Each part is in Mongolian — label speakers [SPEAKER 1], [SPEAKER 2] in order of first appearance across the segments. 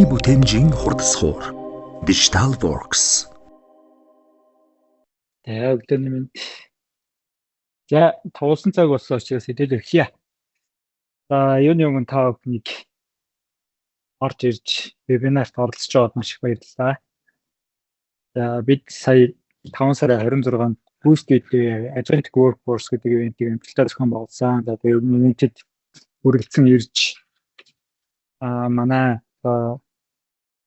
[SPEAKER 1] Бидний бүтээмжийн хурдсахуур Digital Works.
[SPEAKER 2] Өглөөний минь. За, туулсан цаг болсон учраас хэдэл эхлэе. За, юуны өмнө та бүхнийг орж ирж вебинарт оролцож байгаад маш их баярлалаа. За, бид сая 5 сарын 26-нд Boost гэдэг Agentic Workforce гэдэг ивэнтийг амжилтаар зохион байгуулсан. За, тэр ивэнтэд хүрэлцэн ирж манай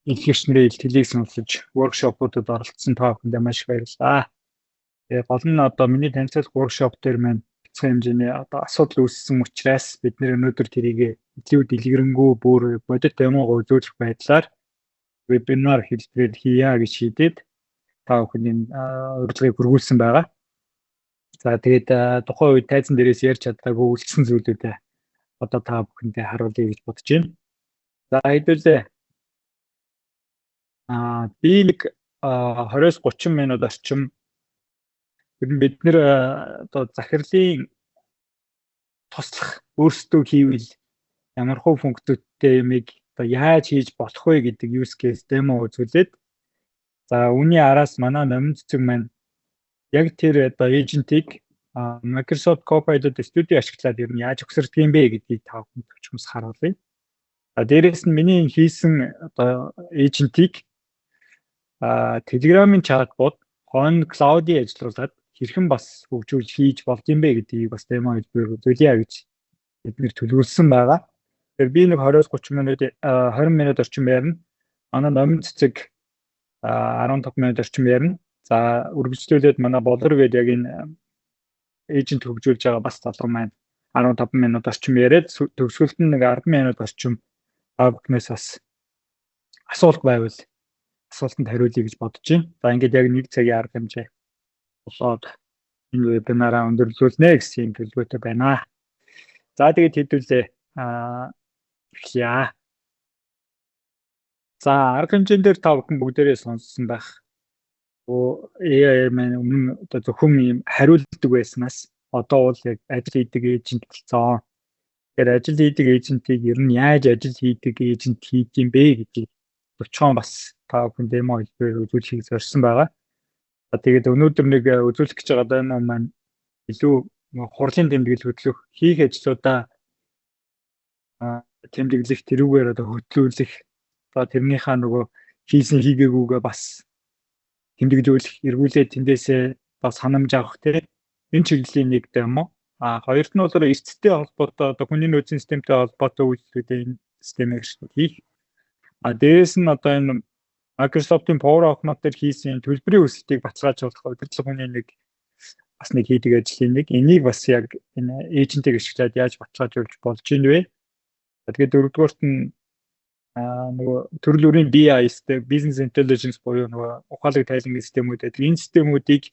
[SPEAKER 2] илтгэгчнэрээ илтгэлийг сонсож workshop-уудад оролцсон та бүхэндээ маш их баярлалаа. Тэгээ гол нь одоо миний танилцуулах workshop дээр маань бяцхан хэмжээний одоо асуудал үүссэн учраас бид нэр өнөөдөр тэрийг илүү дэлгэрэнгүй бүр бодит демогоо үзүүлэх байдлаар вебинар хэлбэрээр хийя гэж шийдээд та бүхэний урилгыг хүргүүлсэн байгаа. За тэгээд тухайн үед тайзан дээрээс ярьж чадаагүй үлдсэн зүйлүүдээ одоо та бүхэндээ харуулъя гэж бодож байна. За хэдүүлээ би нэг 20-30 минут орчим бид нэр одоо захирлын туслах өөрсдөө хийвэл ямар хөө функцтэй юмыг одоо яаж хийж болох вэ гэдэг use case demo үзүүлээд за үүний араас манай номын цэцэг маань яг тэр одоо эйжентийг Microsoft Copilot Studio ашиглаад ер нь яаж өгсөрдөг юм бэ гэдгийг та бүхэнд төвчмөс харуулъя. Дээрээс нь миний хийсэн одоо эйжентийг Telegram-ын чатбот on cloud-ийн ажиллуулад хэрхэн бас хөгжүүлж хийж болд юм бэ гэдгийг бас демо хэлбэрээр үзүүлье гэж бид нэр төлөвлөсөн байгаа. Тэгэхээр би нэг 20 минут орчим ярина. Манай номын цэцэг 15 минут орчим ярина. За үргэлжлүүлээд манай болор гэдэг яг энэ эйжент хөгжүүлж байгаа бас залуу маань 15 минут орчим яриад төгсгөлд нь нэг 10 минут орчим бүхнээс бас асуулт байвал асуултанд хариулъя гэж бодож байна. За ингээд яг 1 цагийн арга хэмжээ болоод энэ вебинараа өндөрлүүлнэ гэсэн юм төлөвлөгөөтэй байна. За тэгээд хэдүүлээ эхлэе. За арга хэмжээнд дээр та бүхэн бүгдээрээ сонссон байх. AI маань өмнө одоо зөвхөн юм хариулдаг байснаас одоо бол яг ажил хийдэг эйжент болсон. Тэгэхээр ажил хийдэг эйжентийг ер нь яаж ажил хийдэг эйжент хийдэм бэ гэдгийг өчгөн бас та бүхэн демо хэлбэрээр үзүүлэхийг зорьсон байгаа. Тэгээд өнөөдөр нэг үзүүлэх гэж байгаа даа маань илүү хурлын тэмдэглэл хөтлөх хийх ажлуудаа тэмдэглэх тэрүүгээр одоо хөтлүүлэх одоо тэрнийхээ нөгөө хийсэн хийгээгүйгээ бас тэмдэглүүлэх эргүүлээд тэндээсээ бас санамж авах тийм энэ чиглэлийн нэг демо. Хоёрт нь бол эрсдэлтэй холбоотой одоо хүний нөөцийн системтэй холбоотой үйлчлүүдээ энэ системийг хийх. Дээрээс нь одоо энэ Microsoft-ийн Power Automate дээр хийсэн төлбөрийн өсөлтийг бацгаажуулах удирдлага хүний нэг бас нэг хийдэг ажлын нэг. Энийг бас яг энэ эйжентийг ашиглаад яаж бацгаажуулж болж ийн вэ? Тэгээд дөрөвдүгээрт нь нөгөө төрөл бүрийн BI-стэй Business Intelligence буюу нөгөө ухаалаг тайлангийн системүүд. Энэ системүүдийг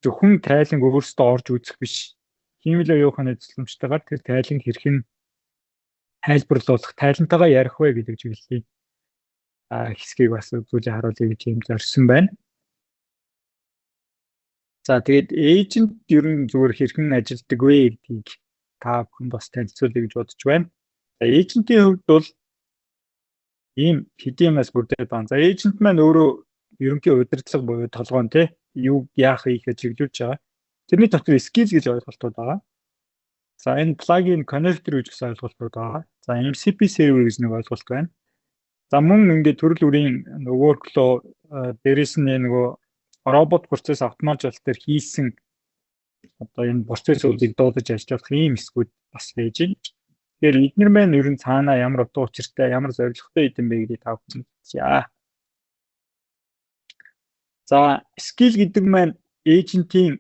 [SPEAKER 2] зөвхөн тайланг өөрсдөө орж үзэх биш. Хиймэл оюуханы төсөлмжтойгоор тэр тайланг хэрхэн тайлбарлуулах, тайлантайгаа ярих вэ гэдэг чиглэлийн хэсгийг бас үзүүлээ харуулъя гэж юм зорьсон байна. За тэгээд эйжент ер нь зүгээр хэрхэн ажилладаг вэ гэдгийг та бүхэн бас танилцуулъя гэж бодож байна. Эйжентийн хувьд бол ийм хэдиймээс бүрдээд байна. За эйжент маань өөрөө ерөнхий удирдлага буюу толгойн тий юу яах ийхэ чиглүүлж байгаа. Тэрний дотор skills гэж ойлголтууд байгаа. За энэ plugin connector гэж бас ойлголтууд байгаа. За MCP server гэж нэг ойлголт байна. За мөн ингээд төрөл бүрийн workflow дээрээс нь нөгөө робот процесс автоматжуулалт дээр хийсэн одоо энэ процессуудыг дуудаж ажиллах ийм хэсгүүд бас байж байна. Тэгэхээр эдгээр маань ер нь цаанаа ямар утга учиртай, ямар зорилготой юм бэ гэдгийг та бүхэн хэлье. За skill гэдэг маань эйжентийн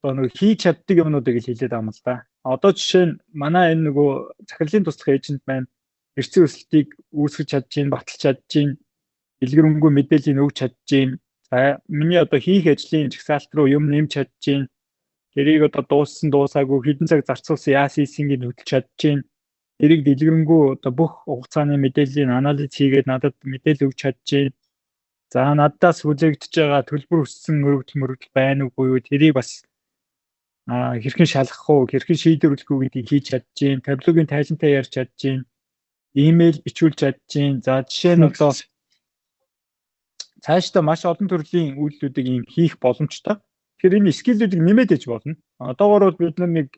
[SPEAKER 2] одоо нэг хийж чаддаг юмнуудыг хэлээд байгаа юм л да. Одоо жишээ нь манай энэ нөгөө захирлын туслах эйжент маань эрсдэл өсөлтийг үүсгэж чадчих, баталж чадчих, дэлгэрэнгүй мэдээллийг өгч чадчих. За миний одоо хийх ажлын жагсаалт руу юм нэмж чадчих. Тэрийг одоо дууссан дуусаагүй хэдэн цаг зарцуулсан яасан хийснийг хөтлж чадчих. Тэрийг дэлгэрэнгүй одоо бүх хугацааны мэдээллийг анализ хийгээд надад мэдээлэл өгч чадчих. За надаас хүлээгдэж байгаа төлбөр өссөн мөрөгдөл байна уугүй юу тэрийг бас хэрхэн шалгах уу, хэрхэн шийдвэрлэх үү гэдгийг хийж чадчих. Таблогийн тайлантай ярьж чадчих. Имэйл бичүүлж чадчихээн. За жишээ нь одоо цаашдаа маш олон төрлийн үйлдэлүүдийг ийм хийх боломжтой. Тэгэхээр энэ скиллүүдийг нэмээд ээж болно. Одоогоор бол бид нэг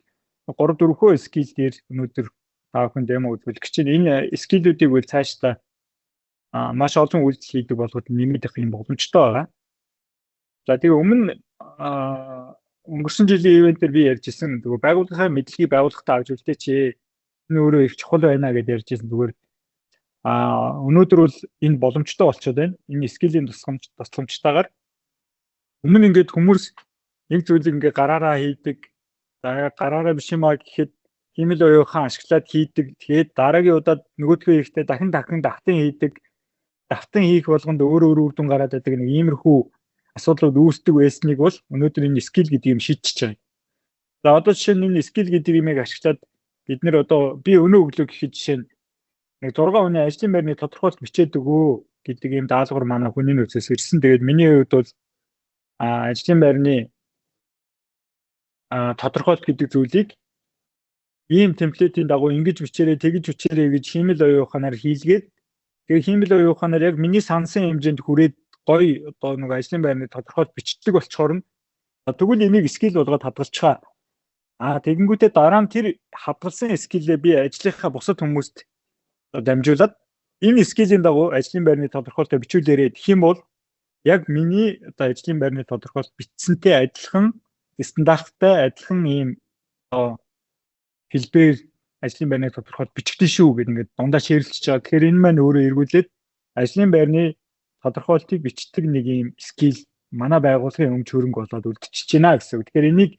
[SPEAKER 2] 3 4 скилл дээр өнөөдөр та бүхэн демо үзүүлэх гэж байна. Энэ скиллүүдийг үл цаашдаа маш олон үйлдэл хийдэг болоход нэмээд их юм боломжтой байгаа. За тэгээ өмнө өнгөрсөн жилийн ивентээр би ярьжсэн нөгөө байгууллагын мэдлэгийг байгууллагатай авч үлдээ чи энэ өөрөө их чухал байна гэдээ ярьжсэн. Зүгээр өнөөдөр бол энэ боломжтой болчиход байна. Энэ скиллийн тусламжтайгаар өмнө ингээд хүмүүс нэг зүйлийг ингээд гараараа хийдэг. За гараараа биш юмаа гэхэд химэл оюухан ашиглаад хийдэг. Тэгээд дараагийн удаад нөгөөдхөө хийхдээ дахин давтан хийдэг. Давтан хийх болгонд өөр үр дүн гараад байдаг нэг иймэрхүү асуудлууд үүсдэг байсныг бол өнөөдөр энэ скил гэдэг юм шийдчихэж байгаа. За одоо жишээ нь энэ скил гэдэг юмыг ашиглаад бид нэр одоо би өнөө өглөө гэхэд жишээ нь нэг 6 хүний ажлын байрны тодорхойлт бичээд өгөө гэдэг юм даалгавар манай хүний нөөцөөс ирсэн. Тэгээд миний хувьд бол ажлын байрны тодорхойлт гэдэг зүйлийг ийм темплейтийн дагуу ингэж бичээрэй, тэгж бичээрэй гэж химэл оюуханаар хийлгээд тэгээд химэл оюуханаар яг миний сансан хэмжээнд хүрээд гоё одоо нэг ажлын байрны тодорхойлт бичдэг болчоор нь тэгвэл энийг скил болгоод хадгалчихаа. Тэгэнгүүтээ дараа нь тэр хадгалсан скиллээ би ажлынхаа бусад хүмүүст дамжуулаад энэ скиллийн дагуу ажлын байрны тодорхойлтоо бичүүлээрэй гэх юм бол яг миний одоо ажлын байрны тодорхойлт бичсэнтэй адилхан стандарттай адилхан ийм хэлбэр ажлын байрны тодорхойлт бичгдэн шүү гэдэг ингээд дундаа ширэлцэж байгаа. Тэгэхээр энэ маань өөрөө эргүүлээд ажлын байрны тодорхойлтыг бичдэг нэг ийм скил манай байгууллагын өмч хөрөнгө болоод үлдчихэж байна гэсэн үг. Тэгэхээр энийг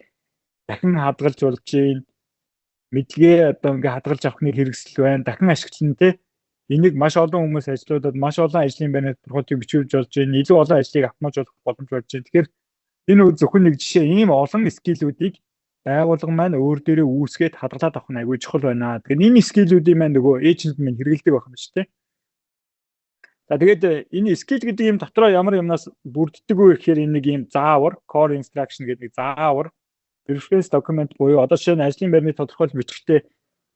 [SPEAKER 2] дахин хадгалж болж байна. Мэдлэгээ одоо ингээд хадгалж авах нэг хэрэгсэл байна. Дахин ашиглана те. Энийг маш олон хүмүүс ажлуудад маш олон ажлын байрны тодорхойлтыг бичүүлж болж байна. Илүү олон ажлыг автоматж болох боломж болж байна. Тэгэхээр энэ зөвхөн нэг жишээ ийм олон скиллүүдийг байгууллага маань өөр дээрээ үүсгээд хадгалаад авах нь аягүй чухал байна. Тэгэхээр энэ скиллүүдийн маань нөгөө эйжент маань хэрэгэлдэг байх юм шүү дээ. За тэгээд энэ скил гэдэг юм дотроо ямар юмнаас бүрддэг вэ гэхээр энэ нэг юм заавар, core instruction гэдэг заавар, reference document буюу одоо жишээ нь ажлын байрны тодорхойлт бичлэгтээ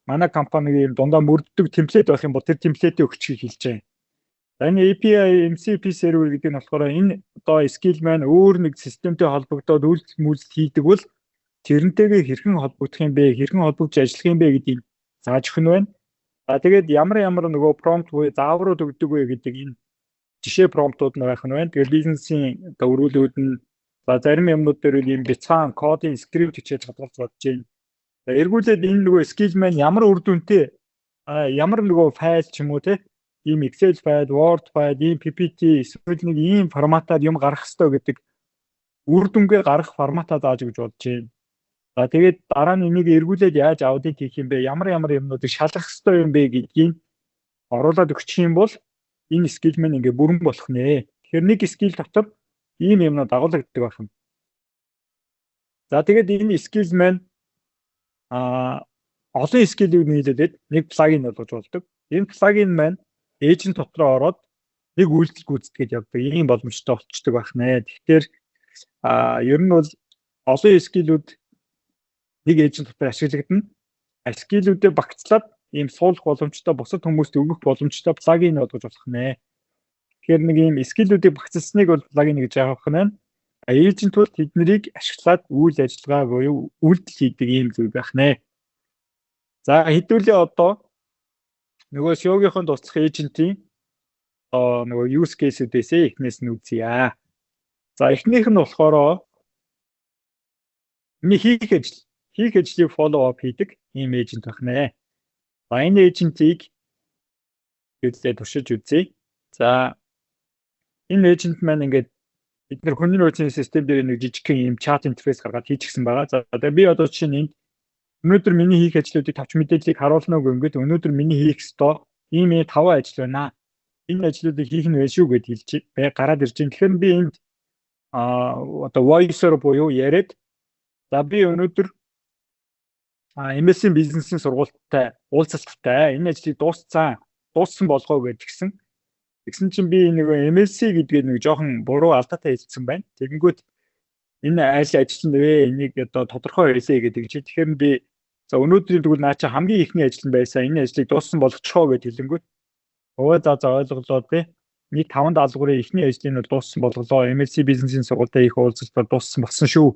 [SPEAKER 2] манай компаниг юм дундаа мөрддөг темплейт байх юм бол тэр темплейтийг өгчихийг хэлж байгаа. За энэ API MCP server гэдэг нь болохоор энэ одоо скил маань өөр нэг системтэй холбогдоод үйлдэл хийдэг бол тэрнтэйгээ хэрхэн холбогдох юм бэ, хэрхэн холбогдож ажиллах юм бэ гэдгийг зааж өгнө байна. За тэгээд ямар нөгөө промпт буюу зааврууд өгдөг вэ гэдэг энэ жишээ промптууд нь байх нь байна. Тэгээд бизнесийн одоо өрүүлүүд нь за зарим юмнууд дээр үл юм бяцхан кодын скрипт хичээж хадгалж бодож байна. За эргүүлээд энэ нөгөө скил маань ямар үр дүнтэй ямар нөгөө файл ч юм уу те ийм Excel файл, Word файл, ийм PPT эсвэл нэг ийм форматаар юм гаргах хэрэгтэй гэдэг үр дүнгээ гаргах форматаа зааж өгч болж байна. За тэгээд дараа нь энийг эргүүлээд яаж аудит хийх юм бэ? Ямар юмнуудыг шалгах хэрэгтэй юм бэ гэдгийг оруулаад өгчих юм бол энэ скил маань ингээ бүрэн болох нэ. Тэгэхээр нэг скил дотор ийм юмнууд дагуулдаг байх юм. За тэгээд энэ скил маань олон скиллийг нийлүүлээд нэг плагин болгож болдог. Энэ плагин маань эйжент дотроо ороод нэг үйлдэл гүйцэтгээд явдаг. Ийм боломжтой болчдөг байх нэ. Тэгэхээр ер нь бол олон скиллүүд нэг эйжент дотор ашиглагдана. Скиллүүдээ багцлаад ийм суулгах боломжтой бусад хүмүүст өгөх боломжтой плагин болгож болох нэ. Тэгэхээр нэг ийм скиллүүдийг багцлсныг бол плагин гэж явах нь. Эйжент бол тэднийг ашиглаад үйл ажиллагаа буюу үйлдэл хийдэг ийм зүйл байх нэ. За хэдүүлээ одоо нөгөө шоугийнхын туслах эйжентийн нөгөө use case-үүдээс эхнээс нь үзье. За эхнийх нь болохоор миний хийх ажлыг follow up хийдэг ийм эйжент байх нэ. За энэ эйжентийг үзлээ туршиж үзье. За энэ эйжент маань ингээд бид нар хүний нөөцийн систем дээр нэг жижигхэн ийм чат интерфейс гаргаад хийчихсэн байгаа. За тэгээ би одоо жишээ нь өнөөдөр миний хийх ажлуудыг тавч мэдээллийг харуулна уу гэнгээд өнөөдөр миний хийх ёстой ийм 5 ажил байна. Энэ ажлуудыг хийх нь вэ шүү гэд хэлж гараад ирж байна. Тэгэхээр би энд одоо voice-оор буюу яриад за би өнөөдөр MSC бизнесийн сургуульттай уулзалттай энэ ажлыг дууссан болгоо гэж гисэн. Тэгсэн чинь би нэг MSC гэдгээр нэг жоохон буруу алдаатай хэлсэн байна. Тэгэнгүүт энэ айл ажил нь вэ? Энийг одоо тодорхой хэлээ гэдэг чинь тэгэхээр би За өнөөдрийн тэгвэл наа чи хамгийн ихний ажил нь байсан. Энэ ажлыг дууссан болгочихоо гэж хэлэнгүүт за ойлголоо тий. Нийт 5 даалгаврын ихний ажлыг нь дууссан болголоо. MLC бизнесийн сургалтад их уулзалтаар дууссан болсон шүү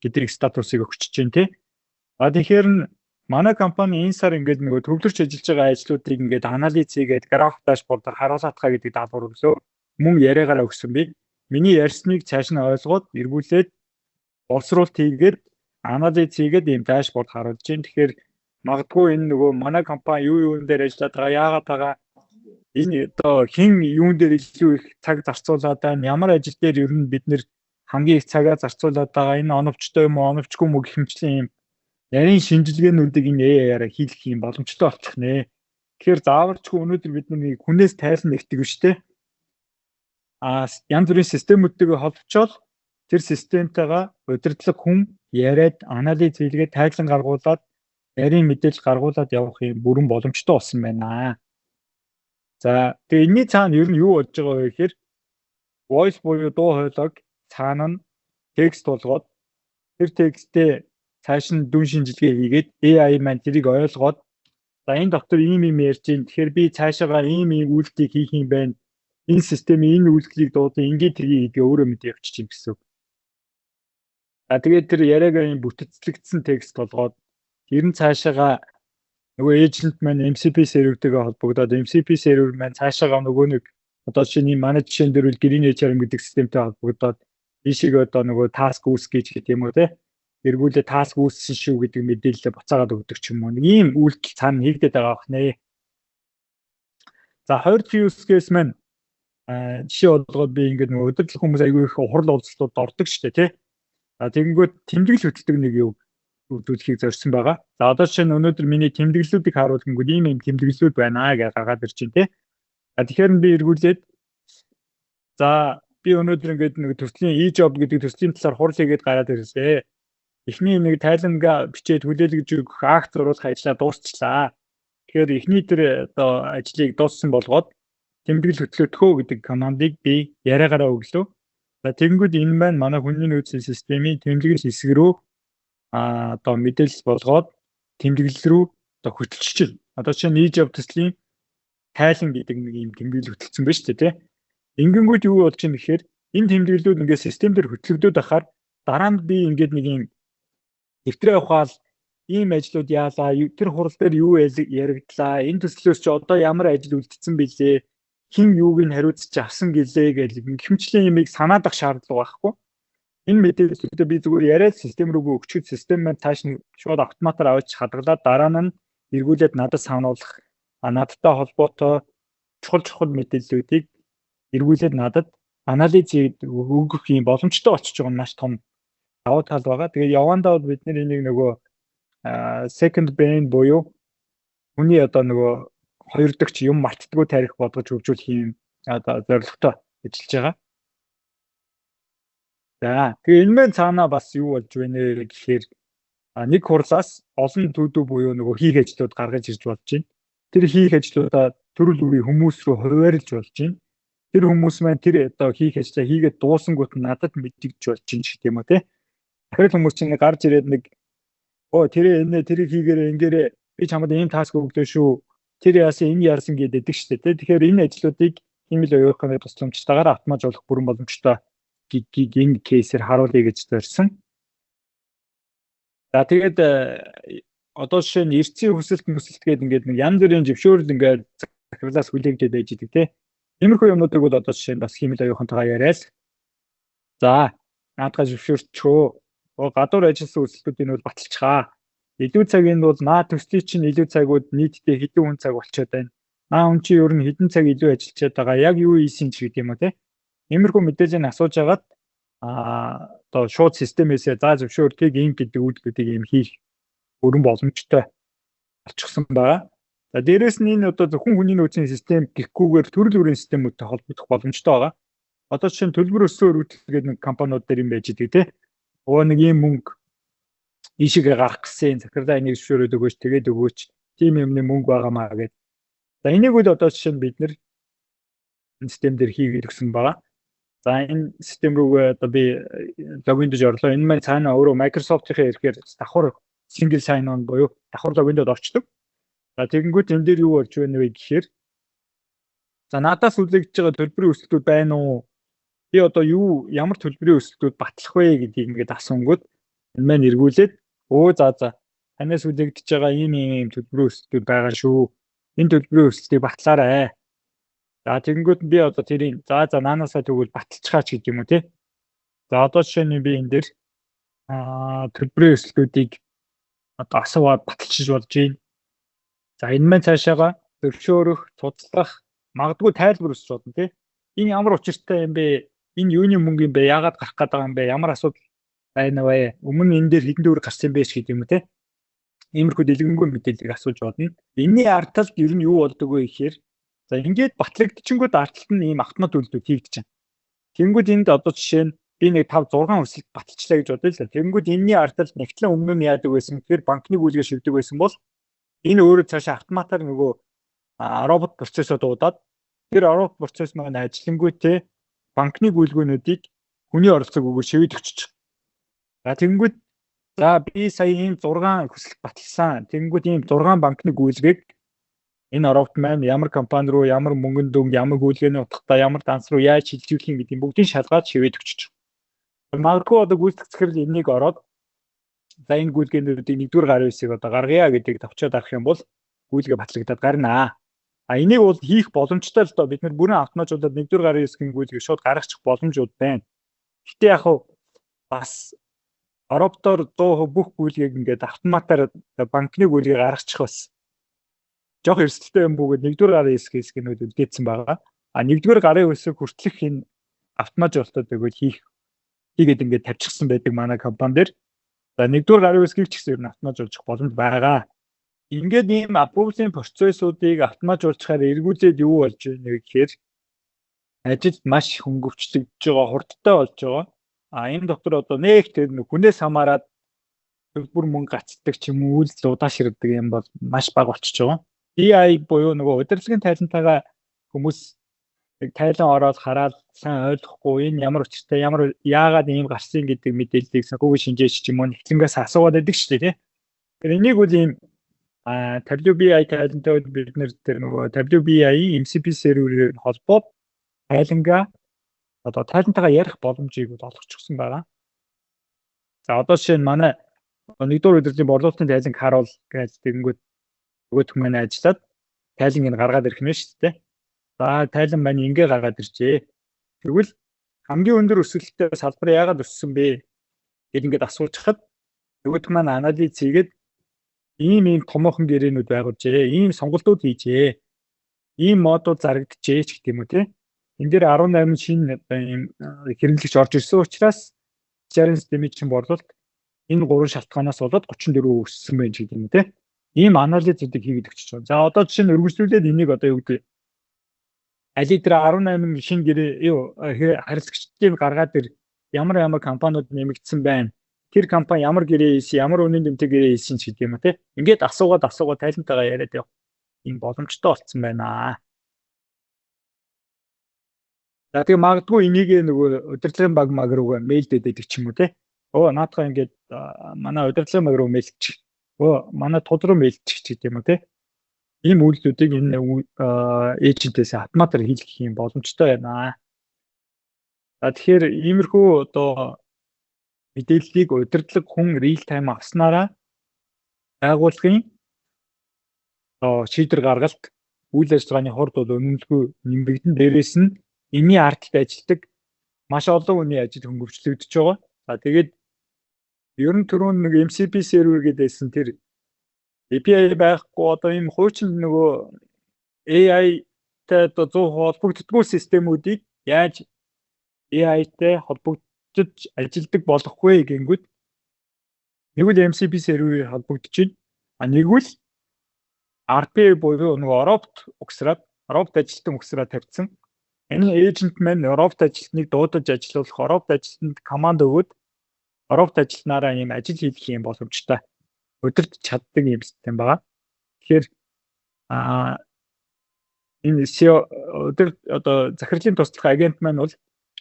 [SPEAKER 2] гэдэг статусыг өгч чинь тий. Тэгэхээр манай компани энэ сар ингээд нөгөө төвлөрч ажиллаж байгаа ажлуудыг ингээд анализ хийгээд график дашбордоор харуулах гэдэг даалгавар өглөө мөн яриагаараа өгсөн би. Миний ярьсныг цааш нь ойлгоод эргүүлээд боловсруулалт хийгээд анализ хийгээд ийм дашборд харуулж байна. Тэгэхээр магадгүй энэ нөгөө манай компани юун дээр ажиллаад байгаа, яагаад байгаа энэ одоо хэн юун дээр илүү их цаг зарцуулаад байна, ямар ажил дээр ер нь бид нэр хамгийн их цагаа зарцуулаад байгаа, энэ оновчтой юм уу, оновчгүй юм уу гэх мэтлэн юм нарийн шинжилгээнүүдийг энэ AI-аараа хийх юм боломжтой болчих нэ. Тэгэхээр зааварчгүй өнөөдөр бид нэг хүнээс тайлан нэгтгэв биш үү? Янз бүрийн системүүдтэйгээ холбочоод тэр системтэйгээ удирдлага хүн яриад анализ хийлгээд тайлан гаргуулад нарийн мэдээлэл гаргуулад явах юм бүрэн боломжтой болсон байна. За тэгээ энэний цаана ер нь юу болж байгаа вэ гэхээр voice буюу дуу хоолойг цаана нь текст болгоод тэр текстээ цааш нь дүн шинжилгээ хийгээд AI маань тэрийг ойлгоод за энэ доктор ийм ярьж байна. Тэгэхээр би цаашаага ийм үйлдэлийг хийх юм байна. Энэ системийн энэ үйлдэлийг дуудаа ингээд тгий гэдгээ өөрөө мэдээ явчих юм гэсэн үг. Тэгээд тэр яриагаа юм бүтцлэгдсэн текст болгоод ер нь цаашаага нөгөө эйжент маань MCP сервертэйгээ холбогдоод MCP сервер маань цаашаага нөгөө нэг одоо жишээ нь манай жишээн дээр үл Green HR гэдэг системтэй холбогдоод ийшээ одоо нөгөө task үүсгэж гэх юм уу те эргүүлээ task үүссэн шүү гэдэг мэдээлэлээ буцаагаад өгдөг ч юм уу. Нэг ийм үйлдэл цаана хийгдээд байгаа бах нэ. За 20 use case маань жишээ болгоод би ингээд нөгөө удирдлага хүмүүс айгүй их хурал уулзалтууд ордог шүү дээ тий. Тэгэнгүүт тэмдэглэл хөтэлдэг нэг юу үзүүлэхийг зорьсон байгаа. За одоо жишээ нь өнөөдөр миний тэмдэглэлүүдийг харуулгангууд ийм тэмдэглэлүүд байна гэж гаргаад ирж байна тий. Тэгэхээр би эргүүлээд за би өнөөдөр ингээд нэг төслийн e-job гэдэг төслийн талаар хурал хийгээд гараад ирлээ. Эхний нэг тайлангаа бичээд хүлээлгэж өгөх акт зурулах ажлаа дуусчлаа. Тэгэхээр эхний тэр одоо ажлыг дууссан болгоод тэмдэглэл хөтлөдөхөө гэдэг командыг би яриагаараа өглөө. За тэгэнгүүт энэ маань манай хүний нөөцийн системийн тэмдэглэл хэсэг рүү одоо мэдээлэл болгоод тэмдэглэл рүү одоо хөтлөж чинь. Одоо чинь e-job төслийн тайлан гэдэг нэг юм тэмдэглэл хөтлөсөн байна шүү дээ тий. Ингэнгүүт юу болж чинь гэхээр энэ тэмдэглэлүүд ингээд систем дээр хөтлөгдөд байхаар дараа нь би ингээд нэг юм дэвтрээ ухаал ийм ажлууд яалаа, тэр хурал дээр юу яригдлаа, энэ төслөөс чи одоо ямар ажил үлдсэн бэлээ, хэн юуг нь хариуцж авсан гэлээ гэх хэмжлийн юмыг санаад ах шаардлага байхгүй. Энэ мэдээлэлүүдээ би зүгээр яриад систем рүү өгчөд систем маань тааш нь шууд автоматар авч хадгалаад дараа нь эргүүлээд надад сануулах, надтай холбоотой чухал мэдээллүүдийг эргүүлээд надад анализ өгөх юм боломжтой болчихж байгаа нь маш том давуу тал байгаа. Тэгээд явандаа бол бид энийг нөгөө second brain буюу хүний одоо нөгөө хоёр дахь юм мартдаггүй тарих болгож хөгжүүлэх юм одоо зорилготой ажиллаж байгаа. За тэгээ энэ мэн цаанаа бас юу болж байна гэхээр нэг хурлаас олон төдөө буюу нөгөө хийх ажлууд гаргаж ирж болж байна. Тэр хийх ажлуудаа төрөл бүрийн хүмүүс рүү хуваарлж болж байна. Тэр хүмүүс маань тэр одоо хийх ажлаа хийгээд дуусангууд надад мэдгэж болж байна гэх юм уу те. Тэр хүмүүс чинь гарч ирээд нэг тэрийг хийгээрээ ингээрээ би чамд ийм таск өгдөө шүү. Тэр яасан энэ яарсан гэдэг шүү дээ. Тэгэхээр энэ ажлуудыг хэмэл оюухны тусламжтайгаар автоматжуулах бүрэн боломжтой энэ кейсээр харуулъя гэж зорьсон. За тэгээд одоо жишээ нь эрцийн хүсэлт гэдэг ингээд нэг янз бүрийн зөвшөөрөл ингээд захирлаас хүлээгдээд байж идэг тий. Иймэрхүү юмнуудыг бол одоо жишээ нь бас хэмэл оюухантайгаа яриад за наадгаа зөвшөөрчөө. Гадуур ажилласан үйлчлэлүүдийн бол баталчихаа. Илүү цагийн бол наа төслийн чинь илүү цагууд нийтдээ хэдэн хүн цаг болчиход байна. Наа хүн чинь ер нь хэдэн цаг илүү ажиллаж байгаа. Яг юу ийсэн ч гэдэг юм уу те. Иймэрхүү мэдээллийг асууж агаад одоо шууд системээсээ за зөвшөөртгийг ийм гэдэг үйлдэлүүдийг ийм хийх бүрэн боломжтой болчихсон байгаа. За дээрэс нь энэ одоо зөвхөн хүний нөөцийн систем гэхгүйгээр төрөл бүрийн системүүдтэй холбогдох боломжтой байгаа. Одоо жишээ нь төлбөр өсөөр үйлдэлгээд нэг компаниуд дээр юм байж идэг те. Нэг юм мөнгө ийшээгээ гарах гэсэн захирлаа энийг зөвшөөрөөд өгөөч тэгээд өгөөч тийм юмны мөнгө байгаамаа гэдэг. За энийг үл одоо жишээ нь бид нэр энэ систем дээр хийгээд өгсөн байгаа. За энэ систем рүүгээ одоо би логин дэж орлоо. Энэ маань цаана өөрөө Microsoft-ийн ихээр давхар single sign on буюу давхар логинд орчдөг. За тэгэнгүүт энэ дээр юу болж байна вэ гэхээр за надаас үлэгдэж байгаа төлбөрийн өсөлтүүд байна уу? Би одоо ямар төлбөрийн өсөлтүүд батлах вэ гэдгийг ингээд асуунгууд энэ маань эргүүлээд за танаас үлэгдэж байгаа ийм төлбөрийн өсөлтүүд байгаа шүү. Энэ төлбөрийн өсөлтийг батлаарай. За тэгэнгүүт би одоо тэрийг за наанаасаа тэгвэл баталчихаач гэдэг юм уу тий. За одоо жишээ нь би энэ дээр төлбөрийн өсөлтүүдийг одоо асууад баталчих болж байна. За энэ маань цаашаага зөвшөөрөх, цуцлах, магадгүй тайлбар өсч болно тий. Энэ ямар учиртай юм бэ? Энэ юуны мөнгө юм бэ? Яагаад гарах гээд байгаа юм бэ? Ямар асуудал байна вэ? Өмнө энэ дээр хэдэн төгрөг гарсан бэ гэдэг юм уу тий. Иймэрхүү дэлгэнгүй мэдээллийг асууж болно. Энийний ард талд ер нь юу болдог вэ гэхээр за ингээд батлагдчихингүүд ард талд нь ийм автомат үйлдэлүүд хийгдэж байна. Тэнгүүд энд одоо жишээ нь би нэг 5-6 өсөлт баталчлаа гэж бодъё л да. Тэнгүүд энэний ард талд нэгтлэн өмнө нь яадаг байсан гэхээр банкны гүйлгээ шивдэг байсан бол энэ өөрөө цаашаа автоматар нөгөө робот процессор дуудаад тэр робот процесс маань ажиллангүйтэй банкны гүйлгээнүүдийг хүний оролцоог өгөө шивэж өччих. За тэнгүүд за би сая ийм 6 өсөлт баталсан. Тэнгүүд ийм 6 банкны гүйлгээг энэ робот маань ямар компани руу, ямар мөнгөнд дүнг, ямар гүйлгээний утгатай, ямар данс руу яаж шилжүүлэх юм гэдгийг бүгдийг шалгаад шивэж өччих. Магадгүй одоо гүйцэтгэх захирал энийг ороод за энэ гүйлгээнүүдийн 1-р гарын үсийг одоо гаргая гэдгийг тавчаад авах юм бол гүйлгээ батлагдаад гарнаа. Энийг бол хийх боломжтой л доо бид нар бүрэн автоматжуулаад 1-р гарын үсгийн гүйлгээ шууд гаргачих боломжууд байна. Гэтэ яг бас роботоор 100% бүх гүйлгээг ингээд автоматар банкны гүйлгээ гаргачих бас жоох эрсдэлтэй юм бөгөөд 1-р гарын хэсгэнүүд үлдээсэн байгаа. 1-р гарын хэсэг хүртэлх энэ автоматжуулалтад өгөөд хийгээд ингээд тавьчихсан байдаг манай компани дээр. За 1-р гарын хэсгийг ч гэсэн ер нь автоматжуулах боломж байгаа. Ингээд ийм аппровын процессуудыг автоматжуулчихаар эргүүлээд юу болж байна вэ гэхээр ажил маш хөнгөвчлөгдөж байгаа, хурдтай болж байгаа. Энэ дотор одоо нэг тэр хүнээс хамаарат төлбөр мөнгө гацдаг ч юм уу үйлдэл удаашрдаг юм бол маш бага болчихж байгаа. AI буюу нөгөө удирдлагын тайлантайгаа хүмүүс тайлан ороод хараад сайн ойлгохгүй энэ ямар учиртай яагаад ийм гарсан гэдэг мэдээллийг санхүүгийн шинжээч ч юм уу нэгтлэнгээс асуугаад байдаг шүү дээ тий. Тэр энийг үл ийм WBI тайлантай бид нэр тэр нөгөө WBI MCP серверээр холбоод тайлангаа одоо тайлантайгаа ярих боломжийг олгочихсон байгаа. За одоо жишээ нь манай 1-р удирдлагын борлуулалтын тайланг харуул гэж тэгэнгүүт нөгөөх маань ажиллаад тайлангийг гаргаад ирэх нь шүү дээ. За тайлан маань ингээ гаргаад иржээ. Тэгвэл хамгийн өндөр өсөлттэй салбар яагаад өссөн бэ гэд ингээд асууж хахад нөгөөх маань анализ хийгээд ийм томоохон гэрээнүүд байгуулжээ. Ийм сонголтууд хийжээ. Ийм модууд зарагджээ ч гэх юм уу тий. Энэ дээр 18 шинэ ийм хэрэглэгч орж ирсэн учраас CRM системийн чинь борлуулалт энэ 3 шалтгаанаас болоод 34% өссөн байж гэдэг юм тий. Ийм анализуудыг хийгээд өгч байгаа. За одоо жишээ нь өргөжлүүлээд энийг одоо юу гэдэг аль дээр 18 шинэ гэрээ харилцагчдыг гаргаад ир ямар компаниуд нэмэгдсэн байна. Тэр компани ямар гэрээ хийсэн, ямар үнийн дэмтэй гэрээ хийсэн ч гэдэг юм тий. Ингээд асуугаад тайлантайгаа яриад явах ийм боломжтой болцсон байна. За тэгээ магадгүй энийг нөгөө удирдлагын баг руугаа мэйлдээд байдаг ч юм уу тий. Наадхаа ингээд манай удирдлагын баг руу мэйлчих. Манай тод руу мэйлчих гэдэг юм уу тий. Ийм үйлдэлүүдийг энэ эйжентээс автоматар хийх юм боломжтой байна. За тэгэхээр иймэрхүү одоо мэдээллийг удирдлага хүн real time авснараа байгууллагын шийдвэр гаргалт үйл ажиллагааны хурд бол үнэмлэгүй нэмэгдэн дээрээс нь энэний ардталд ажилладаг маш олон хүний ажил хөнгөвчлөгдөж байгаа. За тэгээд ер нь түрүүн нэг MCP сервер гэдээсэн тэр API байхгүй одоо ийм хуучин нөгөө AI-тай одоо 100% холбогддоггүй системүүдийг яаж AI-тай холбогдож ажилдаг болох вэ гэнгүүт нэг үл MCP серверээр холбогдож байна. Нэг үл RPA буюу нөгөө робот ажилтан угсраад тавьсан. Энэ эйжент маань робот ажилтныг дуудаж ажилуулах, робот ажилтнанд команд өгөөд робот ажилтнаараа ийм ажил хийх юм боломжтой удирдах чаддаг юм систем байгаа. Тэгэхээр энэ SEO одоо захирлын туслах агент маань бол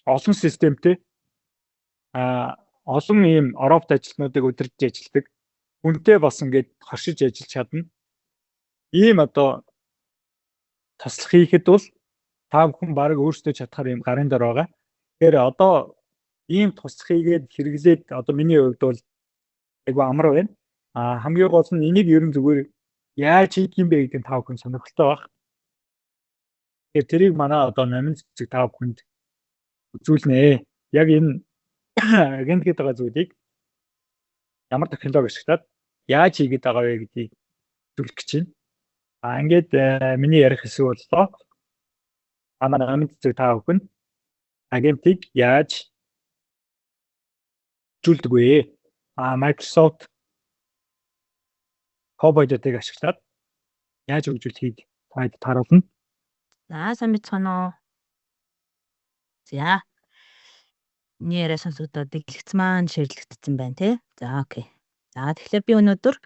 [SPEAKER 2] олон системтэй олон ийм робот ажилтнуудыг удирдах ажилладаг. хүнтэй бас ингээд хоршиж ажиллаж чадна. Ийм одоо туслах хийхэд бол та бүхэн баг өөрсдөө чадхаар ийм гарын дээр байгаа. Тэгэхээр одоо ийм туслах хийгээд хэрэглээд одоо миний хувьд бол айгүй амар байна. Хамгийн гол нь энийг ерөн зүгээр яаж хийх юм бэ гэдэг нь та бүхэн сонирхолтой баг. Тэгэхээр тэрийг манай одоо номин цэцэг та бүхэнд үзүүлнэ. Яг энэ агент гэдэг байгаа зүйлийг ямар технологи ашиглаад яаж хийгээд байгаа вэ гэдгийг үзүүлэх гэж байна. Ингээд миний ярих хэсэг боллоо. Манай номин цэцэг та бүхэн агентыг яаж үзүүлдэг вэ? Microsoft Copilot-ыг ашиглаад яаж хөгжүүлэхийг таад харуулна.
[SPEAKER 3] За сайн бацгаана уу. За. Нэрээ сонсогдоод дэлгэц маань ширлэгдсэн байна тий. За окей. За тэгэхээр би өнөөдөр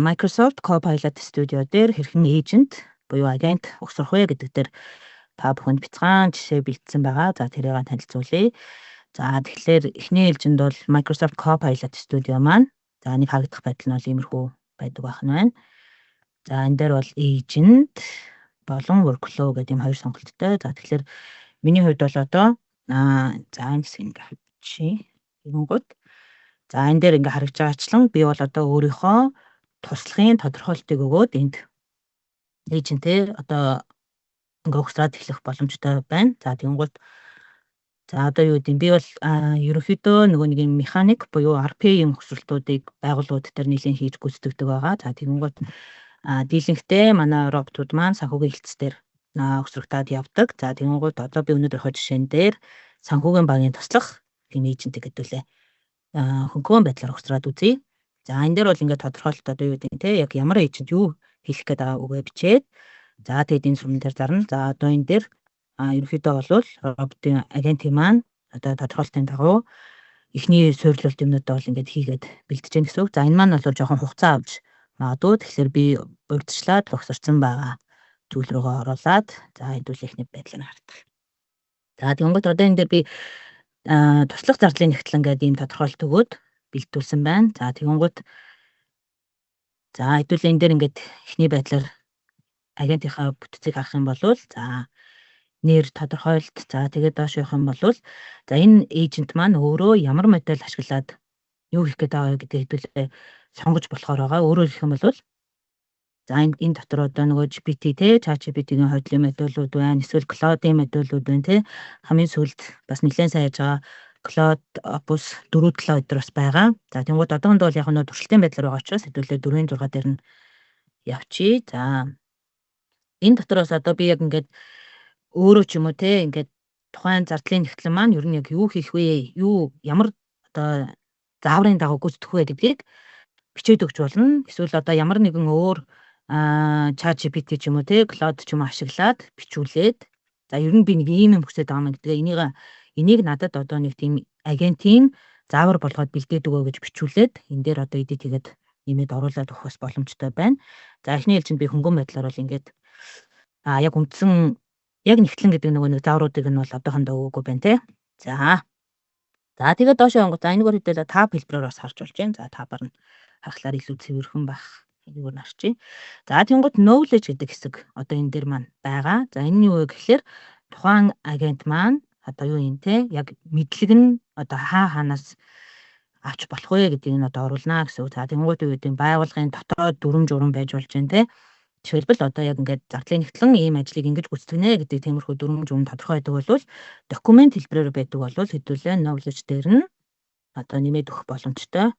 [SPEAKER 3] Microsoft Copilot Studio дээр хэрхэн agent буюу агент угсрах вэ гэдэг дээр та бүхэнд бяцхан жишээ бэлдсэн байгаа. За тэрийг танилцуулъя. За тэгэхээр эхний ээлжинд бол Microsoft Copilot Studio маань за нэг харагдах байдал нь бол иймэрхүү байдаг байх нь байна. За энэ дээр бол agent болон workflow гэдэг юм хоёр сонголттой. За тэгэхээр миний хувьд бол одоо за энэ хэсэг ингээ хавчи. Тэгэнгүүт за энэ дээр ингээ харагдж байгаачлан би бол одоо өөрийнхөө туслахын тодорхойлтыг өгөөд энд agent-ээр одоо ингээ угсраад эхлэх боломжтой байна. За тэгэнгүүт за одоо юу гэдэг би бол ерөнхийдөө нөгөө нэг механик буюу RPA-ийн угсралтуудыг байгууллагууд дээр нэлээд хийж гүйцэтгэдэг байгаа. За тэгэнгүүт дийлэнхтэй манай роботууд маань санхүүгийн хэлтсээр угсрагтаад явдаг. За тэгэнгүүт одоо би өнөөдөр жишээн дээр санхүүгийн багийн туслах тийм эйжентийг хэдүүлээ. Хөнгөн байдлаар угсраад үзье. За энэ дээр бол ингээд тодорхойлолт одоо юу гэдэг те яг ямар эйжент юу хэлэх гээд байгаа үгээ бичээд за тэгээд энэ сүмэн дээр зарна. За одоо энэ дээр ерөнхийдөө бол роботын агентийн маань одоо тодорхойлолтын дагуу эхний суйрлуулт юмнуудаа бол ингээд хийгээд бэлтэж гэн гэсэн үг. За энэ маань бол жоохон хугацаа авч магадгүй. Тэгэхээр би урьдчилаад угсарсан байгаа зүйл рүүгээ оруулаад за хэдүүл ихний байдлыг хардаг. За тэгэнгүүт одоо энэ дээр би туслах зардлын нэгтлэн гэдэг ийм тодорхойлолт өгөөд бэлтүүлсэн байна. За тэгэнгүүт за хэдүүл энэ дээр ингээд эхний байдлаар агентийнхаа бүтцийг харах юм бол за нэр тодорхойлолт за тэгээд доош явах юм бол за энэ эйжент маань өөрөө ямар модель ашиглаад юу хийх гээд байгаа гэдэг хэдүүлээ сонгож болохоор байгаа. Өөрөөр хэлэх юм бол за энэ дотор одоо нөгөө GPT те ChatGPT-ийн хойлын модулууд байна. Эсвэл Claude-ийн модулууд байна те. Хамгийн сүүлд бас нэлээд сайн яаж байгаа Claude Opus 4.7 өдөр бас байгаа. За тэгвэл одоонд бол яг нөгөө туршилтын байдлаар байгаа учраас хэдүүлээ 4.6 дээр нь явчих. За энэ дотроос одоо би яг ингээд өөрөө ч юм уу те ингээд тухайн зардлын нэгтлэн маань ер нь яг юу хийх вэ? Юу ямар одоо зааврын дагуу гүйцэтгэх вэ гэдгийг бичээд өгч болно. Эсвэл одоо ямар нэгэн өөр ChatGPT ч юм уу те Claude ч юм уу ашиглаад бичүүлээд за ер нь би нэг ийм юм хүсэж байгаа юм гэдэг энийг надад одоо нэг тийм агентийн заавар болгоод бэлдээд өгөө гэж бичүүлээд энэ дээр одоо edit хийгээд нэмээд оруулаад өгөх бас боломжтой байна. За эхний ээлжинд би хөнгөн байдлаар бол ингээд яг үндсэн яг нэгтлэн гэдэг нэг заавруудыг нь бол одоохондоо өгөөгүй байна те. За тэгээд доошоо онгод за энэгээр хэдүүлээ тап хэлбэрээр бас харж болж байна. За табар нь харахаар илүү цэвэрхэн байх. Энийг нь харчих. За тэнгууд knowledge гэдэг хэсэг одоо энэ дээр маань байгаа. За энэ нь юу вэ гэхээр тухайн агент маань одоо юу юм те яг мэдлэг нь одоо хаанаас авч болох вэ гэдгийг нь одоо оруулнаа гэсэн үг. За тэнгууд юу гэдэг байгууллагын дотоод дүрм журам байж болж байна те. Жишээлбэл одоо яг ингээд зардлын нэгтлэн ийм ажлыг ингэж гүйцэтгэнэ гэдэг тиймэрхүү дүрм журам тодорхой байдаг бол документ хэлбэрээр байдаг бол хэдүүлээ knowledge дээр нь одоо нэмээд өгөх боломжтой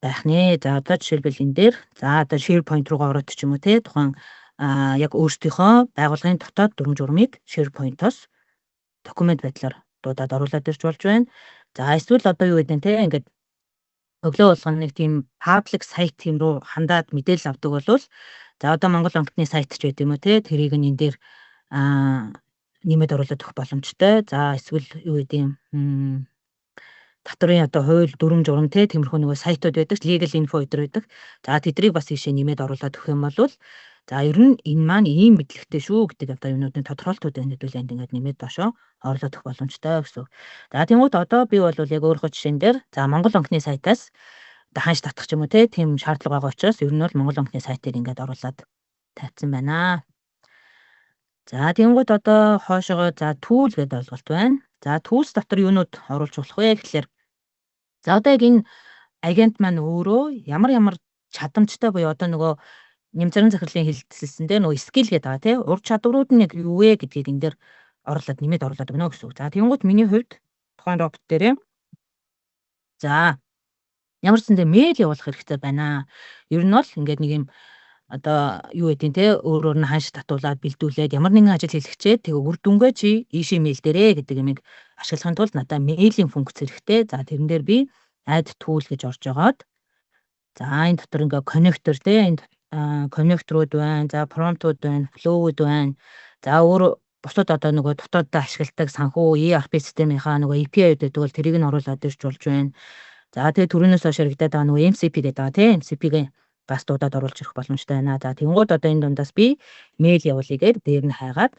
[SPEAKER 3] байх нэ. За одоо жишээлбэл энэ дээр за одоо SharePoint руугаа ороод ч юм уу те тухайн яг өөрсдийнхөө байгууллагын дотоод дүрм журмыг SharePoint-оос документ байдлаар дуудаад оруулаад ирж болж байна. За эсвэл одоо юу гэдэг нь те ингээд өглөө болгоно нэг тийм public site юм руу хандаад мэдээлэл авдаг болвол за одоо Монгол банкны сайт ч байт юм уу те тэрийг нь энэ дээр нэмээд оруулаад өгөх боломжтой. За эсвэл юу гэдэг юм татврын одоо хууль дүрм журам те тиймэрхүү нөгөө сайтууд байдаг legal info өдр байдаг. За тэдрийг бас ийшээ нэмээд оруулаад өгөх юм бол за ер нь энэ маань ийм мэдлэгтэй шүү гэдэг одоо юмнуудын тодорхойлтууд байна гэдвэл энд ингээд нэмээд доошоо оруулаад өгөх боломжтой гэсэн. За тэгмүүд одоо би бол яг өөрийнхөө жишээн дээр за Монгол банкны сайтаас ханш татах ч юм уу тийм шаардлага байгаа учраас ер нь бол Монгол банкны сайтээр ингээд оруулаад тавьсан байна. За тэгэнгүүт одоо хоошоогоо за түүл гэдэг ойлголт байна. За түүс дотор юунууд оруулж болох вэ гэхэлэр за одоо яг энэ агент маань өөрөө ямар чадамжтай буюу одоо нөгөө нэмзаран захирлын хэлэлцэлсэн те нөгөө скил гэдэг байгаа те ур чадварууд нь яг юу вэ гэдгийг энэ дээр нэмээд оруулаад өгнө гэсэн үг. За тэгэнгүүт миний хувьд тухайн робот дээр за ямар ч зэндээ мэйл явуулах хэрэгтэй байна. Ер нь бол ингээд нэг юм одоо юу гэдэг те өөрөөр нь ханш татуулаад бэлдүүлээд ямар нэгэн ажил хийлгчээд тэгээ үр дүнгээ чи ийшээ мэйл дээрээ гэдэг юмыг ашиглахын тулд надад мэйлийн функц хэрэгтэй. За тэрэн дээр би add tool гэж орж агаад за энэ дотор ингээ коннектор те энд коннекторууд байна. За промптууд байна, флоуд байна. За өөр бусад одоо нөгөө дотооддоо ашигладаг санхүү ERP системийнхаа нөгөө API-ууд гэдэг бол тэрийг нь оруулаад ирж болж байна. За тэгээ түрүүнээс хойш хэрэгдэад байгаа нөгөө MCP гэдэг байгаа тийм MCP-г бас дуудаад оруулж ирэх боломжтой байна. За тэнгууд одоо энэ дундаас би мэйл явуулъя гэдэг дээр нь хайгаад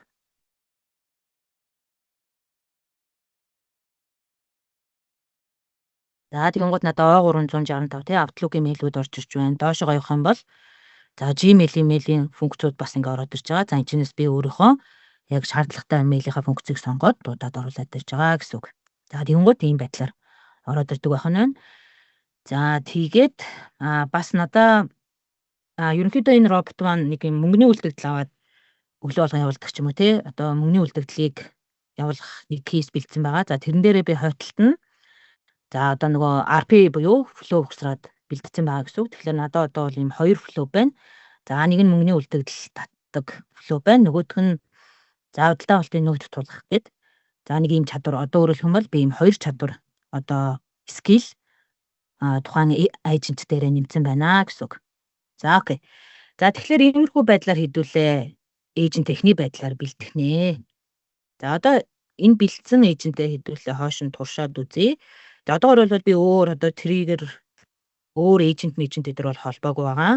[SPEAKER 3] за тэгэнгүүт надад O365 тий Outlook-ийн мэйлүүд орж ирж байна. Доошоо явах юм бол за Gmail-ийн мэйлийн функцүүд бас ингээ ороод ирж байгаа. За энэчнээс би өөрийнхөө яг шаардлагатай мэйлийнхаа функцийг сонгоод дуудаад оруулаад ирж байгаа гэсэн үг. За тэгэнгүүт ийм байдлаар ороод ирдэг байх нь байна. За тэгээд бас надаа ерөнхийдөө энэ робот маань нэг юм мөнгөний үлдэгдэл аваад өглөө болгон явуулдаг ч юм уу тий одоо мөнгөний үлдэгдлийг явуулах нэг кейс бэлдсэн байгаа. За тэрэн дээрээ би хойтолт нь за одоо нөгөө RP буюу флоу ухсраад бэлдсэн байгаа гэсэн үг. Тэгэхээр надад одоо бол ийм хоёр флоу байна. За нэг нь мөнгөний үлдэгдэл татдаг флоу байна. Нөгөөх нь за худалдаа авалтын нөхөд тулах гэд. За нэг ийм чадвар одоо өөрөлдөх юм бол би ийм хоёр чадвар одоо скил тухайн эйжент дээрээ нэмсэн байна гэсэн үг. За окей. За тэгэхээр иймэрхүү байдлаар хэдүүлээ эйжент техник байдлаар бэлтгэх нэ. За одоо энэ бэлдсэн эйжентээ хэдүүлээ хойш нь туршаад үзье. За одоогор бол би өөр одоо триггер өөр эйжент дээр бол холбоогүй байгаа.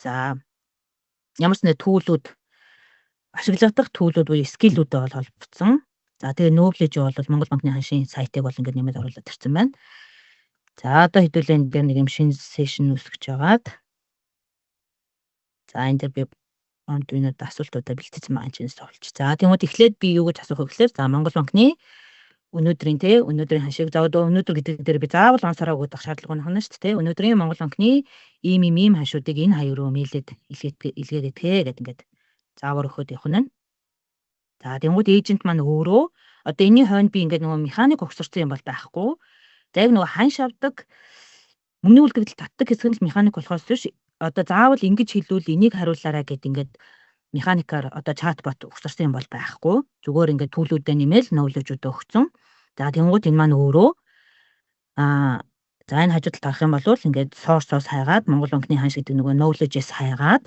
[SPEAKER 3] За ямар ч нэг түүлүүд ашиглагдах түүлүүд буюу скиллүүдээ бол холбогдсон. За тэгээ нөөблөж бол Монгол банкны ханшийн сайтыг бол ингээд нэмээд оруулаад ирсэн байна. За одоо хэдүүлээ энэ дээр нэг юм шинэ сешн үүсгэж байгаад за энэ дээр би онтойнод асуултуудаа бэлтгэсэн байгаа чинь суулж. За тэгмүүд эхлээд би юу гэж асуух вэ гэхээр за Монгол банкны өнөөдрийн ханшиг за одоо өнөөдөр гэдэг дээр би заавал онсороо өгөх шаардлага байна шүү дээ. Өнөөдрийн Монгол банкны ийм ханшуудыг энэ хоёр руу мэйлээд илгээгээд гэдэг ингээд заавар өгөхөд явах нь. За тэгмүүд эйжент маань өөрөө одоо энэний хойнд би ингээд нөгөө механик угсарсан юм бол байхгүй. За яг нөгөө ханш авдаг мөнгөний үлдэгдэл татдаг хэсэг нь механик болохоос биш одоо заавал ингэж хэлвэл энийг хариулаарай гэд ингээд механикаар одоо чатбот угсарсан юм бол байхгүй. Зүгээр ингээд төлөвлөдөө нэмэл нөвлөжүүд өгсөн. За тэнгууд энэ маань өөрөө за энэ хажууд тарах юм бол ингээд source-оос хайгаад Монгол банкны ханш гэдэг нөгөө knowledge-с хайгаад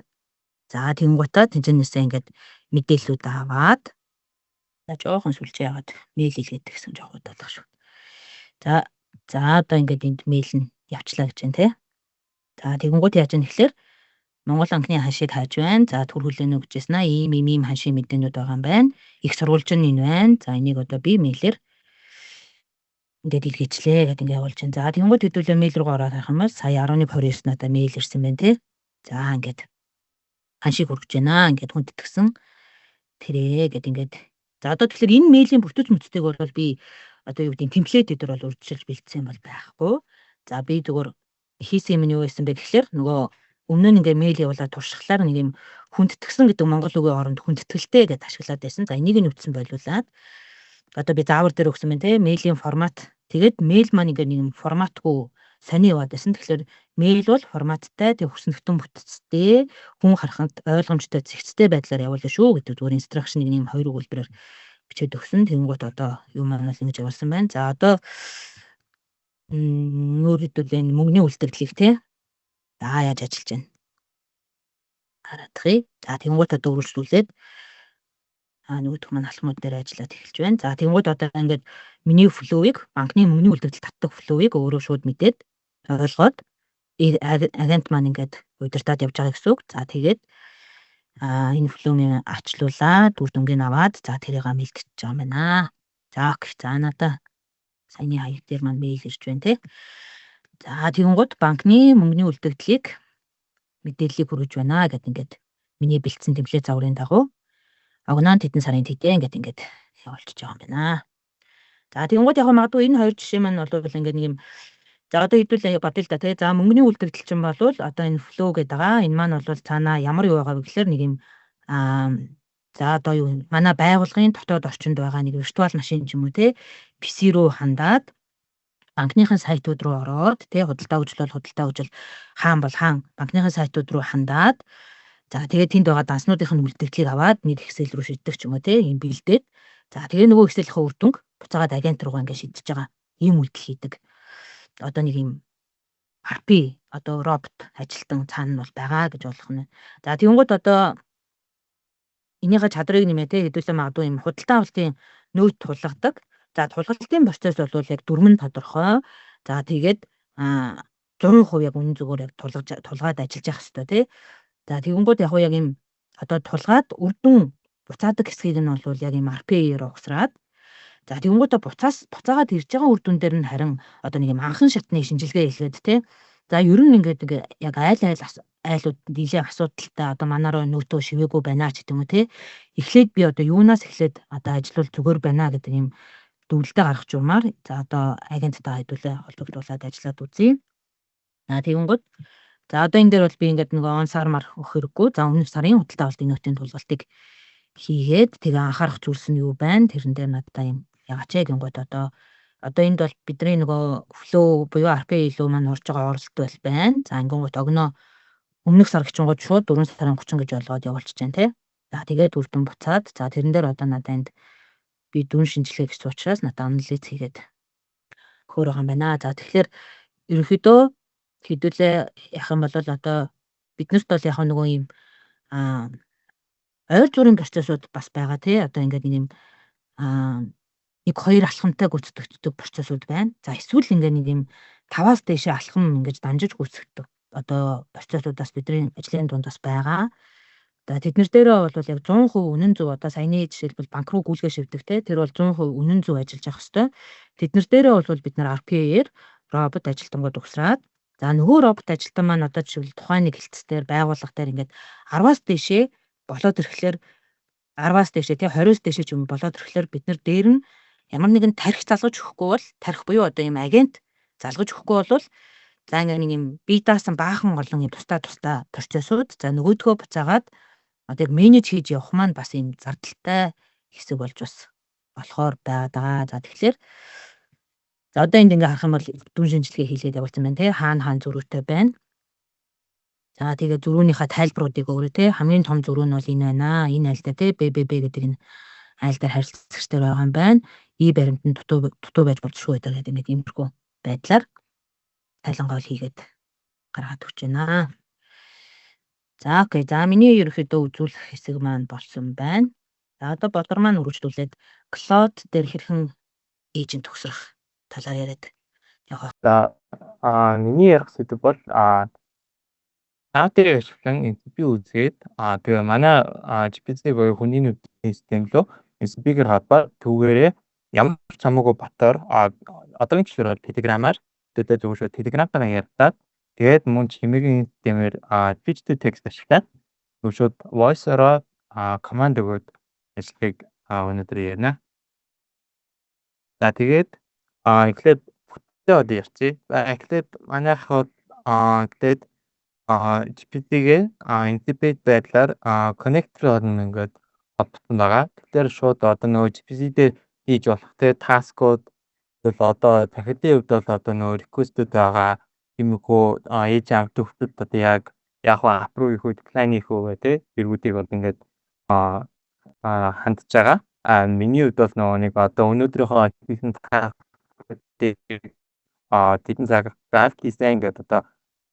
[SPEAKER 3] за тэнгуутаа тэнцэнээсээ ингээд мэдээллүүд аваад за жоохон сүлжээ яагаад мэйл илгээдэг гэсэн жоох удаалах шүү. За одоо ингээд энд мэйл нь явчлаа гэж байна те. За тэгэнгүүт яаж юм тэгэхээр Монгол банкны ханшийг хайж байна. За төр хүлээнэ өгчээсэн аа ийм ханшийн мэдээнүүд байгаа юм байна. Их сурвалж нь энэ байна. За энийг одоо би мэйлэр ингээд илгээчлээ гэдэг ингээд явуулж байна. За тэгэнгүүт хэдүүлээ мэйл рүү ороод харах юм бол сая 11:29 надад мэйл ирсэн байна те. За ингээд ханшийг хүргэж байна. Ингээд хүндэтгсэн тэрээ гэдэг ингээд за одоо тэгэхээр энэ мэйлийн бүтэц мөцтэйг бол би одоо юу гэдэг темплейт дээр бол урьдчилж бэлдсэн юм бол байхгүй. За би зүгээр хийсэн юм нь юу байсан бэ гэхээр нөгөө өмнө нь ингээ мэйл явуулаад туршихлаар нэг юм хүндэтгсэн гэдэг монгол үгийн оронд хүндэтгэлтэй гэдээ ашиглаад байсан. За энийг нь өвдсөн байлуулаад одоо би заавар дээр өгсөн байна те мэйлийн формат. Тэгээд мэйл маань ингээ нэг юм форматгүй сони яваад байсан. Тэгэхээр мэйл бол форматтай тэг хүснэгтэн бүтцтэй хүн харахад ойлгомжтой зэгцтэй байдлаар явуулна шүү гэдэг зүгээр инстракшнийг нэг хоёр өгүүлбэрээр бичээд өгсөн. Тэнгуут одоо юу манаас ингэж явуулсан байна. За одоо өөрөөр хэлбэл мөнгөний үлдэгдлийг те яаж ажиллаж байна. Хараадахыг. За тэнгуут одоо үргэлжлүүлээд нөгөөх маань алхмууд дээр ажиллаад эхэлж байна. За тэнгуут одоо ингээд миний флоуийг банкны мөнгөний үлдэгдэл татдаг флоуийг өөрөө шууд мэдээд ойлгоод агент маань ингээд удирдаад явж байгаа гэсэн үг. За тэгээд энэ флоуны арчлуулаад үр дүнгийг аваад за тэрийг мэлдэж байгаа юм байна. За окей. За надаа саяны хаяг дээр маань мэйл ирж байна те. За тэгэнгუთ банкны мөнгөний үлдэгдлийг мэдээллийг хүргэж байна гэд ингээд миний бэлдсэн тэмхлээ загварын дагуу огноон тэдэн сарын тэдэн гэд ингээд явуулчихж байгаа юм байна. За тэгэнгუთ яг магадгүй энэ хоёр жишээ маань бол ингээд нэг юм за одоо хэдүүл бодъё л да тий. За мөнгөний үлдэгдэл чинь болвол одоо энэ flow гэдэг байгаа. Энэ маань бол цаанаа ямар юу байгаа вэ гэхээр нэг юм за одоо юу манай байгууллагын дотоод орчинд байгаа нэг виртуал машин ч юм уу тий. PC руу хандаад банкныхын сайтууд руу ороод тий худалдаа үзэл бол худалдаа үзэл хаан бол хаан банкныхын сайтууд руу хандаад за тэгээд тэнд байгаа данснуудын үлдэгдлийг аваад нэг Excel руу шийддэг ч юм уу тий юм бэлдээд за тэгээ нөгөө Excel-ийн үр дүнг буцаагаад агент руугаа ингээд шийдэж байгаа ийм үйлдэл хийдэг. Одоо нэг юм RP одоо робот ажилтан цаана нь бол байгаа гэж болох нь. За тэгэнгუთ одоо энийхээ чадрыг нэмээ тий хэдүүлээ магадгүй юм худалдаа авалтын нөөц тулгадаг. За тулгалтын процесс бол яг дүрмэн тодорхой. За тэгээд 100% яг үнэн зүгээр яг тулгаад ажиллаж явах хэрэгтэй тий. За тэгэнгუთ яг юм одоо тулгаад үр дүн буцаадаг хэсгийг нь бол яг юм RPA-ээр угсраад за тэгэнгუთ буцаагаад ирж байгаа үр дүн дээр нь харин одоо нэг юм анхан шатны шинжилгээ хийлгээд тий. За ер нь ингээд яг айлууд дийлээ асуудалтай одоо манараа нөөтөө шивээгүй байна ч гэдэг юм уу тий. Эхлээд би одоо юунаас эхлээд одоо ажиллавал зүгээр байна гэдэг юм дүгнэлтээ гаргах журмаар за одоо агенттай хэдүүлээ холбогдуулаад ажиллаад үзье. За тэгэнгუთ за одоо энэ дээр бол би ингээд нэг он сармар өгөх хэрэггүй. За өмнөх сарын худалдаа авалтын нөөтийн тулгалтыг хийгээд тэгээ анхаарах зүйлс нь юу байна? Тэрэн дээр надад юм яач гэнгүүт одоо энд бол бидний нөгөө flow буюу RPA илүү маань орж байгаа оролт бол байна. За ингэнгүүт огноо өмнөх сар гिचэнгууд шууд 4 сарын 30 гэж болгоод явуулчихж байна тий. За тэгээд үр дүн буцаад за тэрэн дээр одоо надад би дүн шинжилгээ гэсэн учраас надад анализ хийгээд хөөр байгаа юм байна. За тэгэхээр ерөнхийдөө хэдүүлээ яах юм бол одоо биднэрт бол яг нөгөө юм ойр зүрийн процессууд бас байгаа тий. Одоо ингээд нэг юм нэг хоёр алхамтай гүйцэтгэдэг процессууд байна. За эсвэл ингээд нэг юм 5-аас дээшээ алхам ингээд дамжиж гүйцэтгэдэг одоо процессуудаас бидний ажлын дундаас байгаа. За тэднэр дээрээ бол яг 100% үнэн зөв одоо саяны жишээлбэл банк руу гүйлгээ шивдэг те тэр бол 100% үнэн зөв ажиллаж явах хэвээр. Тэднэр дээрээ бол бид нар RPA-ээр робот ажилтнууд угсраад за нөгөө робот ажилтан маань одоо жишээл тухайн нэг хэлтсээр байгууллага дээр ингээд 10-аас дээшээ болоод ирэхлээр 10-аас дээшээ те 20-оос дээшээ ч юм болоод ирэхлээр бид нар дээр нь ямар нэгэн тархи залгаж өгөхгүй бол тархи буюу одоо юм агент залгаж өгөхгүй бол за ингээд нэг юм бие даасан баахан олон юм тусдаа процессууд за нөгөөдгөө буцаагаад одоо яг менеж хийж явах маань бас юм зардалтай хэсэг болж бас болохоор байгаа. За тэгэхээр за одоо энд ингээ харах юм бол дүн шинжилгээ хийлгээд явуулсан байна те хаана зөрүүтэй байна. За тэгээ зөрүүнийхээ тайлбаруудыг өөрөө те хамгийн том зөрүү нь бол энэ байна. Энэ айлтай те БББ гэдэг энэ айл дээр харилцагчтай байгаа юм байна. И баримтанд дутуу байж болзошгүй гэдэг ингээд иймэрхүү байдлаар тайлангаа хийгээд гаргаад өгч байна. За окей. За миний ерөөхдөө үзүүлэх хэсэг маань болсон байна. За одоо бодор маань үргэлжлүүлээд cloud дээр хэрхэн эйжент төгсрөх талаар яриад явах.
[SPEAKER 4] За миний ярих сэдв бол cloud дээр ашиглан NCP үзгээд тэгээ манай GPT буюу хүний нүдний систем рүү NCP-гээр холбоо түүгээрээ ямар ч хамаагүй батар одоогийн жишээр бол Telegram-аар тэгээд зөвхөн Telegram-таа ярьдаг. Тэгээд мөн чимээгийн системээр speech to text ашиглаад зөвшөөд voice-ороо command өгөөд ажлыг өнөөдөр ярина. За тэгээд эхлээд бүтээ одоо ярьчих. Эхлээд манайхад тэгээд GPT-гээ NCP байдлаар connector орно ингээд холбогдсон байгаа. Тэгэхээр шууд одоо нөгөө GPT-дээр хийж болох те таскууд тэгэл одоо пакетийн хувьд бол одоо нөгөө request-үүд байгаа. Тиймэрхүү ээж аав төвчд одоо яг апprove хийх үү, decline хийх үү те эргүүдийг бол ингээд хандж байгаа. Миний хувьд бол нөгөө нэг одоо өнөөдрийнхөө хийсэн тэдэн цаг graphic design гэдэг одоо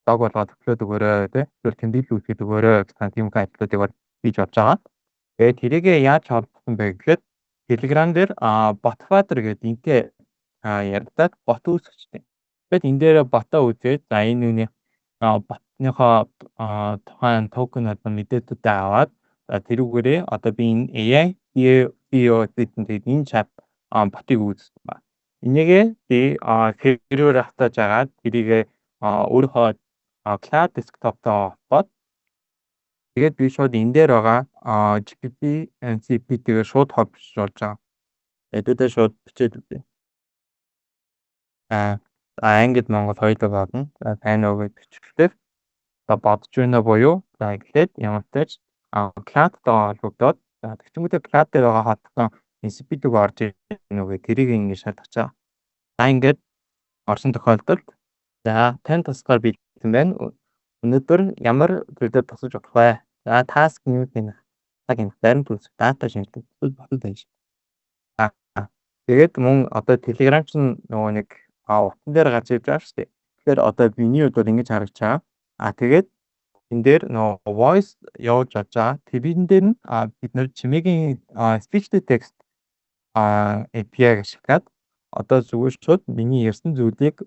[SPEAKER 4] дог болгоод төглөөд өгөөрэй те. Тэр тэмдэглэл үүсгэж өгөөрэй гэсэн тийм ажлуудыг бол хийж болж байгаа. Тэгээд тэрийгээ яаж холбосон бэ гэхэд Telegram дээр botfather гэдэг интэй ярьдаг бот үүсгэжтэй. Тэгээд энэ дээр ботоо үзээд за энэ үний ботныхоо тухайн токен одоо мэдээлэлүүдээ аваад тэрүүгээрээ одоо би энэ AI BO гэдэг энэ чат ботыг үүсгэж байна. энийгээ би хэрвээр хатаж агаад тэрийг өөрийнхөө cloud desktop-тоо холбоод тэгээд би шууд энэ дээр байгаа GPT MCP-тэйгээ шууд холбож болж байгаа. Эдгээр шууд бичээд үзье. Англи Монгол хоёулаа болно. Тань өгөөд бичлээ. Бодож байна буюу эхлээд ямар ч тач cloud-тоо холбогдоод тэгчингүүтээ cloud дээр байгаа хатсан MCP-г орж ирнэ үгээ тэрийг ингэ шалгах чаа. Ингээд орсон тохиолдолд за тань тусгаар бэлдсэн байна. Өнөөдөр ямар зүйлээр тусаж болох вэ? За task new гэнэ. Цагийн зарим зүйлс дата шинжилгээ бодол байж. Тэгээд мөн одоо Telegram ч нөгөө нэг утсан дээр гарч ирж байгаа шүү дээ. Тэгэхээр одоо миний хувьд ингэж харагчаа. Тэгээд энэ дээр нөгөө voice явуулж авч байгаа. Тэрэн дээр нь бид нэр чимээгийн speech to text API ашиглаад одоо зүгээр шууд миний ярьсан зүйлийг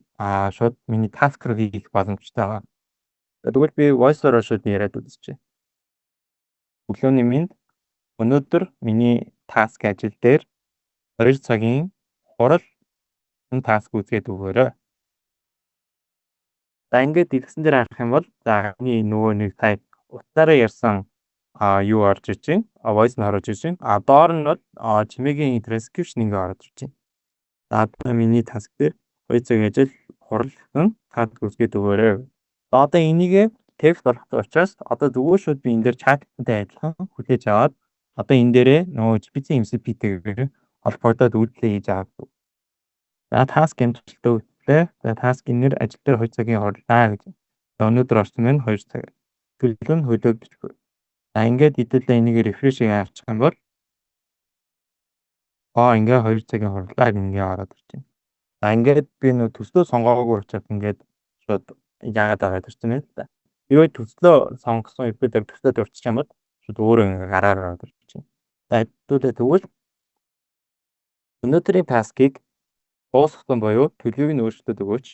[SPEAKER 4] шууд миний task руу хийх боломжтой байгаа. Тэгвэл би voice-оор шууд яриад үзчихье. Өглөөний минь өнөөдөр миний task ажил дээр 2 цагийн хурал task үзгээд өгөөрэй. За ингээд дэлгэсэн дээр харах юм бол за миний нөгөө нэг сая утсаараа ярьсан юу орж иж чинь voice нь орж иж чинь доор нь бол чимээгийн transcription ингээ орж иж чинь. За миний task дээр 2 цагийн ажил хурлын task үзгээд өгөөрэй. Одоо энийгээ текст болгох учраас одоо зүгээр шууд би энэ дээр чаттай адилхан хүлээж аваад одоо энэ дээрээ нөгөө GPT MCP-тэйгээр холбогдоод үйлдэл хийж авдаг. За task амжилттай үтлээ. За task-ийн нэр ажил дээр 2 цагийн хурлаа гэж. Өнөөдөр орсон байна 2 цаг. Төлөв нь хөлөөд. За ингээд хэдүүлээ энийг refresh-ийг авчих юм бол ингээ 2 цагийн хурлаа ингээ ороод ирж байна. За ингээд би нөө төслөө сонгоогүй учраас ингээд шууд яагаад байгаа гэж байна л да. Би төслөө сонгосон эпизод төслөд урчих юм бол шууд өөрөө ингээ гараар ороод ирж байна. За хэдүүлээ тэгвэл өнөөдрийн task-ыг дуусгасан боيو төлөвийг нь өөрчлөлтөд өгөөч.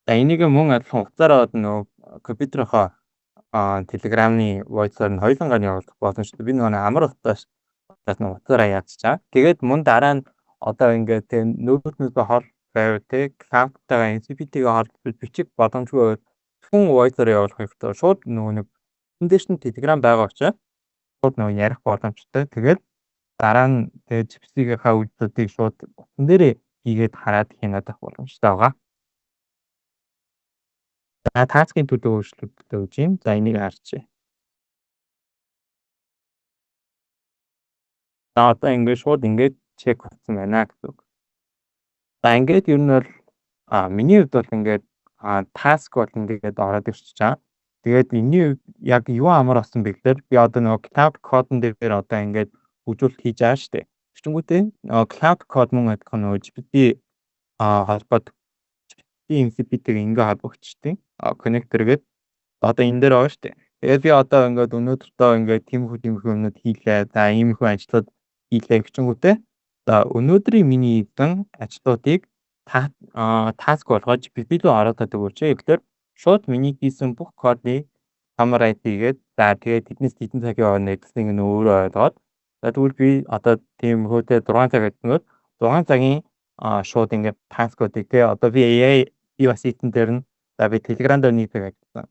[SPEAKER 4] За энийг мөн адилхан утсаараа нөгөө компьютерийнхоо Telegram-ы voice-оор нь хоёулангаар нь явуулах боломжтой. Би нөгөө амар утсаас утсаараа яатчихаа. Тэгээд мөн дараа нь одоо ингээд тийм нөөцнөөсөө хол байв те cloud-тайгаа MCP-тэйгээ холбож бичих боломжгүй хүн voice-оор явуулах хэрэгтэй. Шууд нөгөө нэг эндээс нь Telegram байгаа учраас шууд нөгөө ярих боломжтой. Тэгээд дараа нь тэгээд GPT-ийнхаа үйлдэлүүдийг шууд утсан дээрээ хийгээд хараад хянадах боломжтой байгаа. За task-ийн төлөв өөрчлөлттэй өгч юм. За энийг харчээ. За одоо ингээд шууд ингээд чек болсон байна гэсэн үг. За ингээд ер нь бол миний хувьд бол ингээд task бол ингээд ороод ирчихэж байгаа. Тэгээд энэний яг юу амар болсон бэ гэхээр би одоо нөгөө cloud code-н дээр одоо ингээд хөгжүүлэлт хийж байгаа шүү дээ. Тэгчингүүтээ cloud code мөн адилхан нөгөө GPT холбоод MCP-тэйг ингээ холбогдчихтیں۔ Connector-гээд одоо энэ дээр байгаа шүү дээ. Тэгээд би одоо ингээд өнөөдөртөө ингээд тиймэрхүү юмнууд хийлээ. За иймэрхүү ажлууд хийлээ гэчингүүтээ за өнөөдрийн миний хийсэн ажлуудыг task болгож GPT рүү ороод өгөөч. Тэгэхээр шууд миний хийсэн бүх кодыг summarize хийгээд за тэгээд тэднээс хэдэн цагийн хооронд нэгдсэнийг нь өөрөө ойлгоод за тэгвэл би одоо тийм хөөдөө 6 цаг ажиллаад 6 цагийн шууд ингээд таскуудыг тий одоо би AI assistant дээр нь за би Telegram дээр нэг цаг ажилласан.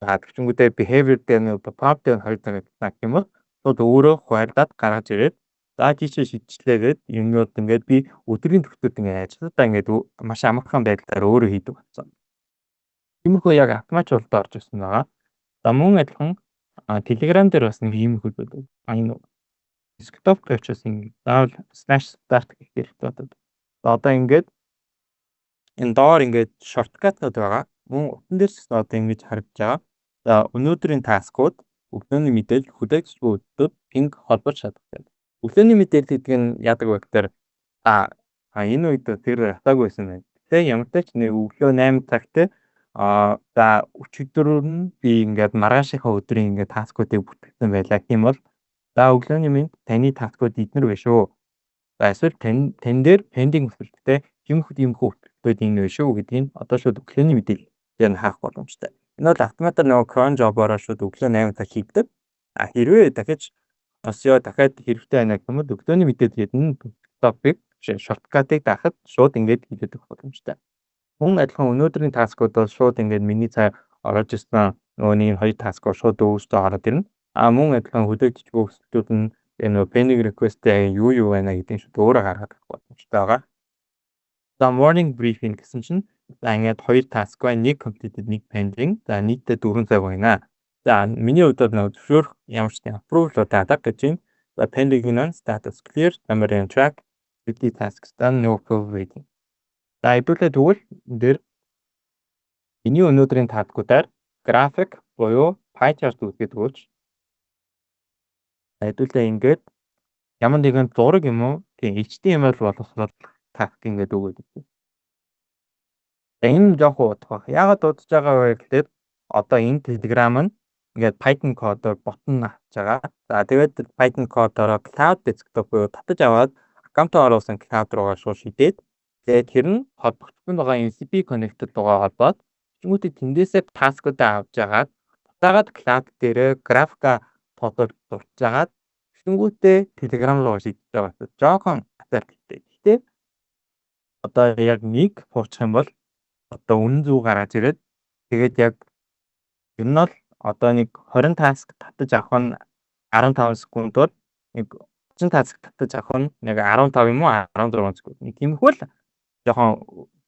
[SPEAKER 4] За тэгчингүүтээ behavior дээр нь prompt дээр 2 цаг ажилласан гэх юм бол шууд өөрөө хуваарлаад гаргаж ирээд за тийч шийдчихлээгээд юмнууд ингээд би өдрийн төвчөд ингээд ажилладаа ингээд маш амархан байдлаар өөрөө хийдэг болсон. Тиймэрхүү яг автомат болоод орж ирсэн байгаа. За мөн адилхан Telegram дээр бас нэг юм хөл байдаг. Энэ desktop гэвчээс ингэ заавал /start гэх хэрэгтэй болоод. Одоо ингээд энэ доор ингээд shortcut-ууд байгаа. Мөн утсан дээр ч одоо ингэж харагдаж байгаа. За өнөөдрийн таскууд өглөөний мэдээлэл хүлээгч бүтэд пинг холбож чаддаг. Өглөөний мэдээлэл гэдэг нь яадаг вэ гэхээр энэ үед тэр хатаагүй байсан байна. Тэ ямар ч тач нэг өглөө 8 цагт за өчигдөр нь би ингээд маргаашийнхаа өдрийн ингээд таскуудыг бүтээсэн байлаа. Тийм бол за өглөөний минь таны таскууд эднэр вэ шүү. За эсвэл тань дээр pending бүтээгтэй юм хөтөлбөрүүд энэ вэ шүү гэдгийг одоо шууд өглөөний мэдээлэл дээр нь хаах боломжтой. Энэ бол автоматар нөгөө cron job-ороо шууд өглөө 8 цаг хийгдэг. Хэрвээ дахиж Осё дахиад хэрэгтэй байна гэх юм бол өглөөний мэдээд хэдэн топик шорткатыг даахад шууд ингээд хийдэг боломжтой. Мөн адилхан өнөөдрийн таскууд бол шууд ингээд миний цаа орж ирсэн нөгөөний хоёр таскууд шууд өөрсдөө ороод ирнэ. Мөн адилхан хүлээгдэж буй өсөлтүүд нь нөгөө pending request-тэй юу байна гэдгийг шууд өөрөө гаргаад авах боломжтой байгаа. За morning briefing гэсэн чинь за ингээд хоёр task байна. Нэг completed, нэг pending. За нийтдээ 4 цаг байна. За миний хувьд бол зөвшөөрөх ямар ч тийм approval датаг гэж юм. За pending нь status clear, memory on track, 50 tasks done, no approval waiting. За хэдүүлээ тэгвэл энэ дээр миний өнөөдрийн таскуудаар график буюу pie chart үүсгэж өгөөч. Хэдүүлээ ингээд ямар нэгэн зураг юм уу тийм HTML боловсрол таск ингээд өгөөд өгье. Энэ жоох удах баг. Яагаад дуудаж байгаа вэ гэхээр одоо энэ Telegram нь ингээд Python кодоор ботн авч байгаа. За тэгээд Python кодоор cloud desktop буюу татаж аваад аккаунтаа оруулсан cloud руугаа шууд шидээд тэгээд тэр нь холбогдсон байгаа MCP connected руугаа холбоод чингүүтээ тэндээсээ таскуудаа авч агаад татаагаад cloud дээрээ графика фотог зурж агаад чингүүтээ Telegram руу шидэж байгаа. Жохон атартай. Гэтэ одоо яг нэг фурчих юм бол одоо үнэн зөв гараад ирээд тэгээд яг ер нь бол одоо нэг 20 таск татаж авах нь 15 секундээр нэг 30 таск татаж авах нь нэг 15 юм уу 16 секунд. Нэг тиймэрхүү л жоохон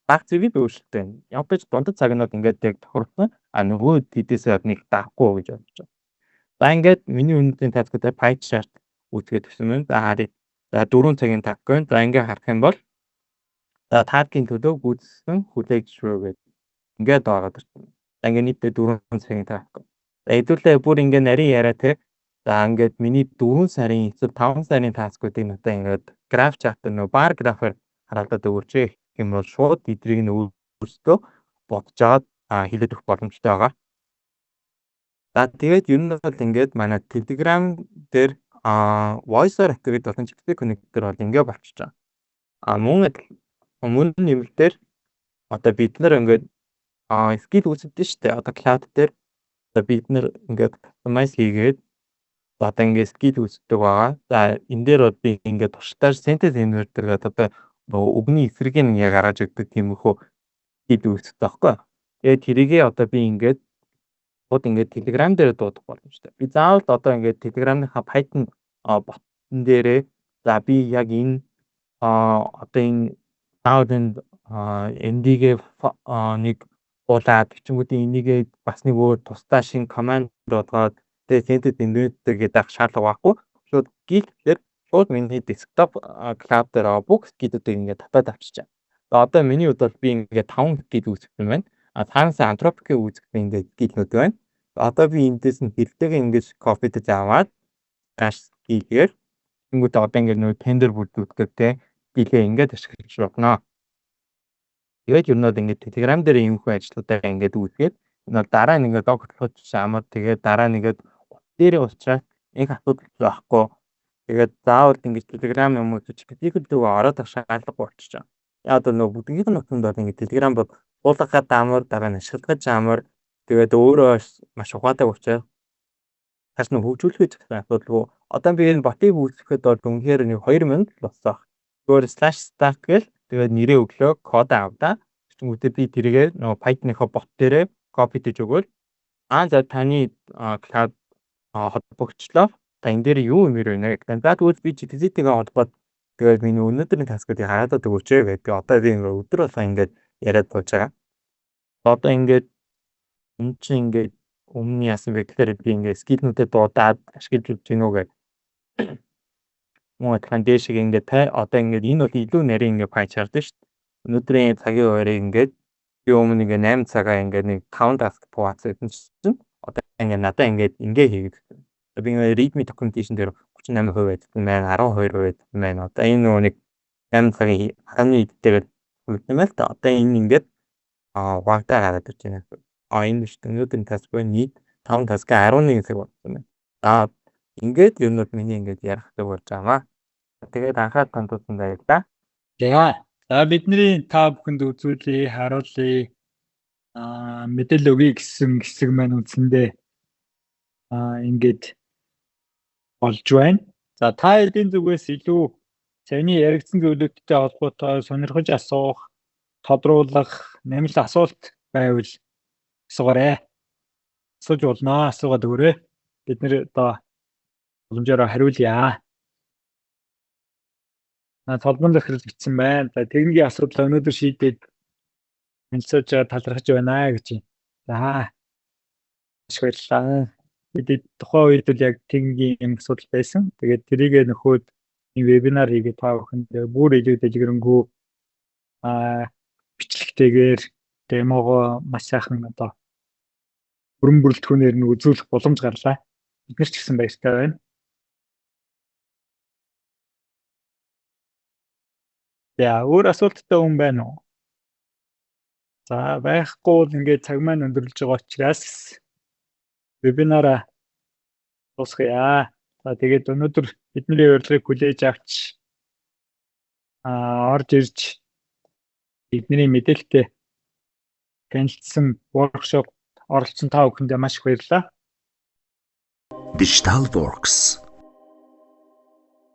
[SPEAKER 4] баг зэрэг өөрчлөлттэй байна. Яг ч дундад цагнууд ингээд яг тохирсон. Нөгөө тэдээсээ нэг даахгүй гэж бодож байна. За ингээд миний өнөөдрийн таскуудаар pie chart үүсгэж өгсөн байна. За 4 цагийн таск байна. За ингээд харах юм бол за таскийн төлөө гүйцэтгэсэн хүлээгч рүү гэдэг ингээд ороод ирсэн. За ингээд нийтдээ 4 цагийн таск. За хэдүүлээ бүр ингээд нарийн яриа те. За ингээд миний 4 сарын эсвэл 5 сарын таскуудыг надад ингээд граф чарт нөө бар графаар хараалдаад өгөөч гэх юм бол шууд эдрийг нь өөрсдөө бодож аваад хэлээд өгөх боломжтой байгаа. За тэгээд ер нь бол ингээд манай Telegram дээр voice-оор activate болсон GPP connector бол ингээд болчихж байгаа. Мөн нэмэлтээр одоо бид нар ингээд skill үүсгэдэг шүү дээ. Одоо cloud дээр одоо бид нар ингээд customize хийгээд одоо ингээд skill үүсгдэг байгаа. За энэ дээр бол би ингээд туршлагаар sentence inverter гэдэг одоо өгний эсрэг нь яг гаргаж өгдөг тиймэрхүү skill үүсгдэг байхгүй. Тэгээд тэрийгээ одоо би ингээд шууд ингээд Telegram дээр дуудах боломжтой. Би заавал одоо ингээд Telegram-ийнхаа Python ботн дээрээ за би яг энэ одоо энэ cloud-ын ND-гээ нэг уулаад бичингүүдийн энийгээ бас нэг өөр тусдаа шин command бодгоод тэгээд sentence inverter гэдэг ах шаардлага байхгүй. Шууд skill-дээр шууд миний desktop cloud дээр бүх skill-үүдийг ингээд татаад авчиж байгаа. Одоо миний хувьд бол би ингээд 5 skill үүсгэсэн байна. Цаанаас Anthropic үүсгэсэн ингээд skill-нүүд байна. Одоо би эндээс нь хэртэйгээ ингээд copy гэж аваад dash skill-гээр ингэхдээ одоо ингээд нөө tender бүрдүүлдэг те skill-гээ ингээд ашиглаж байна. Тэгээд ер нь бол ингээд Telegram дээр юм хөө ажлуудаа ингээд үүсгээд энэ дараа нь ингээд докторлож амар тэгээд дараа нь ингээд дээрээ уучраад их асуудал байхгүй. Тэгээд заавал ингээд Telegram юм уу GPT дөө ороод ах шаардлагагүй болчихж байгаа. Яг одоо нөгөө бүгдийнх нь утсанд бол ингээд Telegram бол уулгахад амар дараа нь ашиглаж амар тэгээд өөрөө маш ухаатай учраас хас нэг хөгжүүлэх гэсэн асуудалгүй. Одоо би энэ ботыг үүсгэхэд бол үнэхээр нэг 2 минут л болсон. Зүгээр /start гээл тэгээд нэрээ өглөө код авдаа. Тэгвэл би тэрийгээ нөгөө Python-ийнхаа бот дээрээ copy хийж өгвөл за таны cloud холбогдлоо. За энэ дээр юу юм бэ нэ? За тэгвэл би GPT-гээ холбоод тэгээд миний өнөөдрийн таскуудыг хараад өгөөч гэдэг. Одоо би өдөр болгоо ингээд яриад болж байгаа. Одоо ингээд энэ чинь ингээд өмнө яасан бэ гэхээр би ингээд skill-нүүдэд дуудаад ашиглаж өгч гинөө гэдэг. Мөн адилхан дээшээ ингээд одоо ингээд энэ бол илүү нарийн ингээд pie chart шүү дээ. Өнөөдрийн цагийн хуваарийг ингээд би өмнө ингээд 8 цагаа ингээд нэг 5 task хуваацсан чинь одоо ингээд надаа ингээд хийгээд. Би ингээд readme documentation дээр 38% байдсан байна, 12% байдсан байна. Одоо энэ нөгөө нэг 8 цагийн хамгийн эдтэйгээр үлдсэн байл та. Одоо энэ ингээд вагдаа гараад ирж байна. Энэ шүү дээ өнөөдрийн task байна. Нийт 5 task 11 цаг болсон байна. Ингээд ер нь миний ингээд ярихдаг болж байгаа. Тэгээд анхаад тандуулсан баярлалаа.
[SPEAKER 2] За бидний та бүхэнд үзүүлээ, харуулъя. Мэдээлэл өгье гэсэн хэсэг маань үндсэндээ ингээд болж байна. За та эдийн зүгээс илүү цааны яригдсан зүйлүүдтэй холбоотой сонирхож асуух, тодруулах, нэмэлт асуулт байвал асуугаарай. Асууж болно. Асуугаад өгөөрэй. Бид нэр одоо боломжоор хариулъя. Толгойн захирал бичсэн байна. За техникийн асуудал өнөөдөр шийдээд менсэж талархаж байна гэж юм. За. Маш баярлалаа. Бид тухайн үед л яг техникийн асуудал байсан. Тэгээд тэрийг нөхөд энэ вебинар хийгээд та бүхэнд бүр илүү дэлгэрэнгүй бичлэгтэйгээр демого маш сайхан одоо бүрэн бүрэлдэхүүнээр нь үзүүлэх боломж гарлаа. Бид нар ч гэсэн баяртай байна. За өөр асуулттай хүн байна уу? За байхгүй бол ингээд цаг маань өндөрлөж байгаа учраас вебинараа дуусгая. За тэгээд өнөөдөр бидний урилгыг хүлээж авч орж ирж бидний мэдээлэлтэй танилцсан workshop оролцсон та бүхэндээ маш их баярлалаа.
[SPEAKER 1] Digital Works.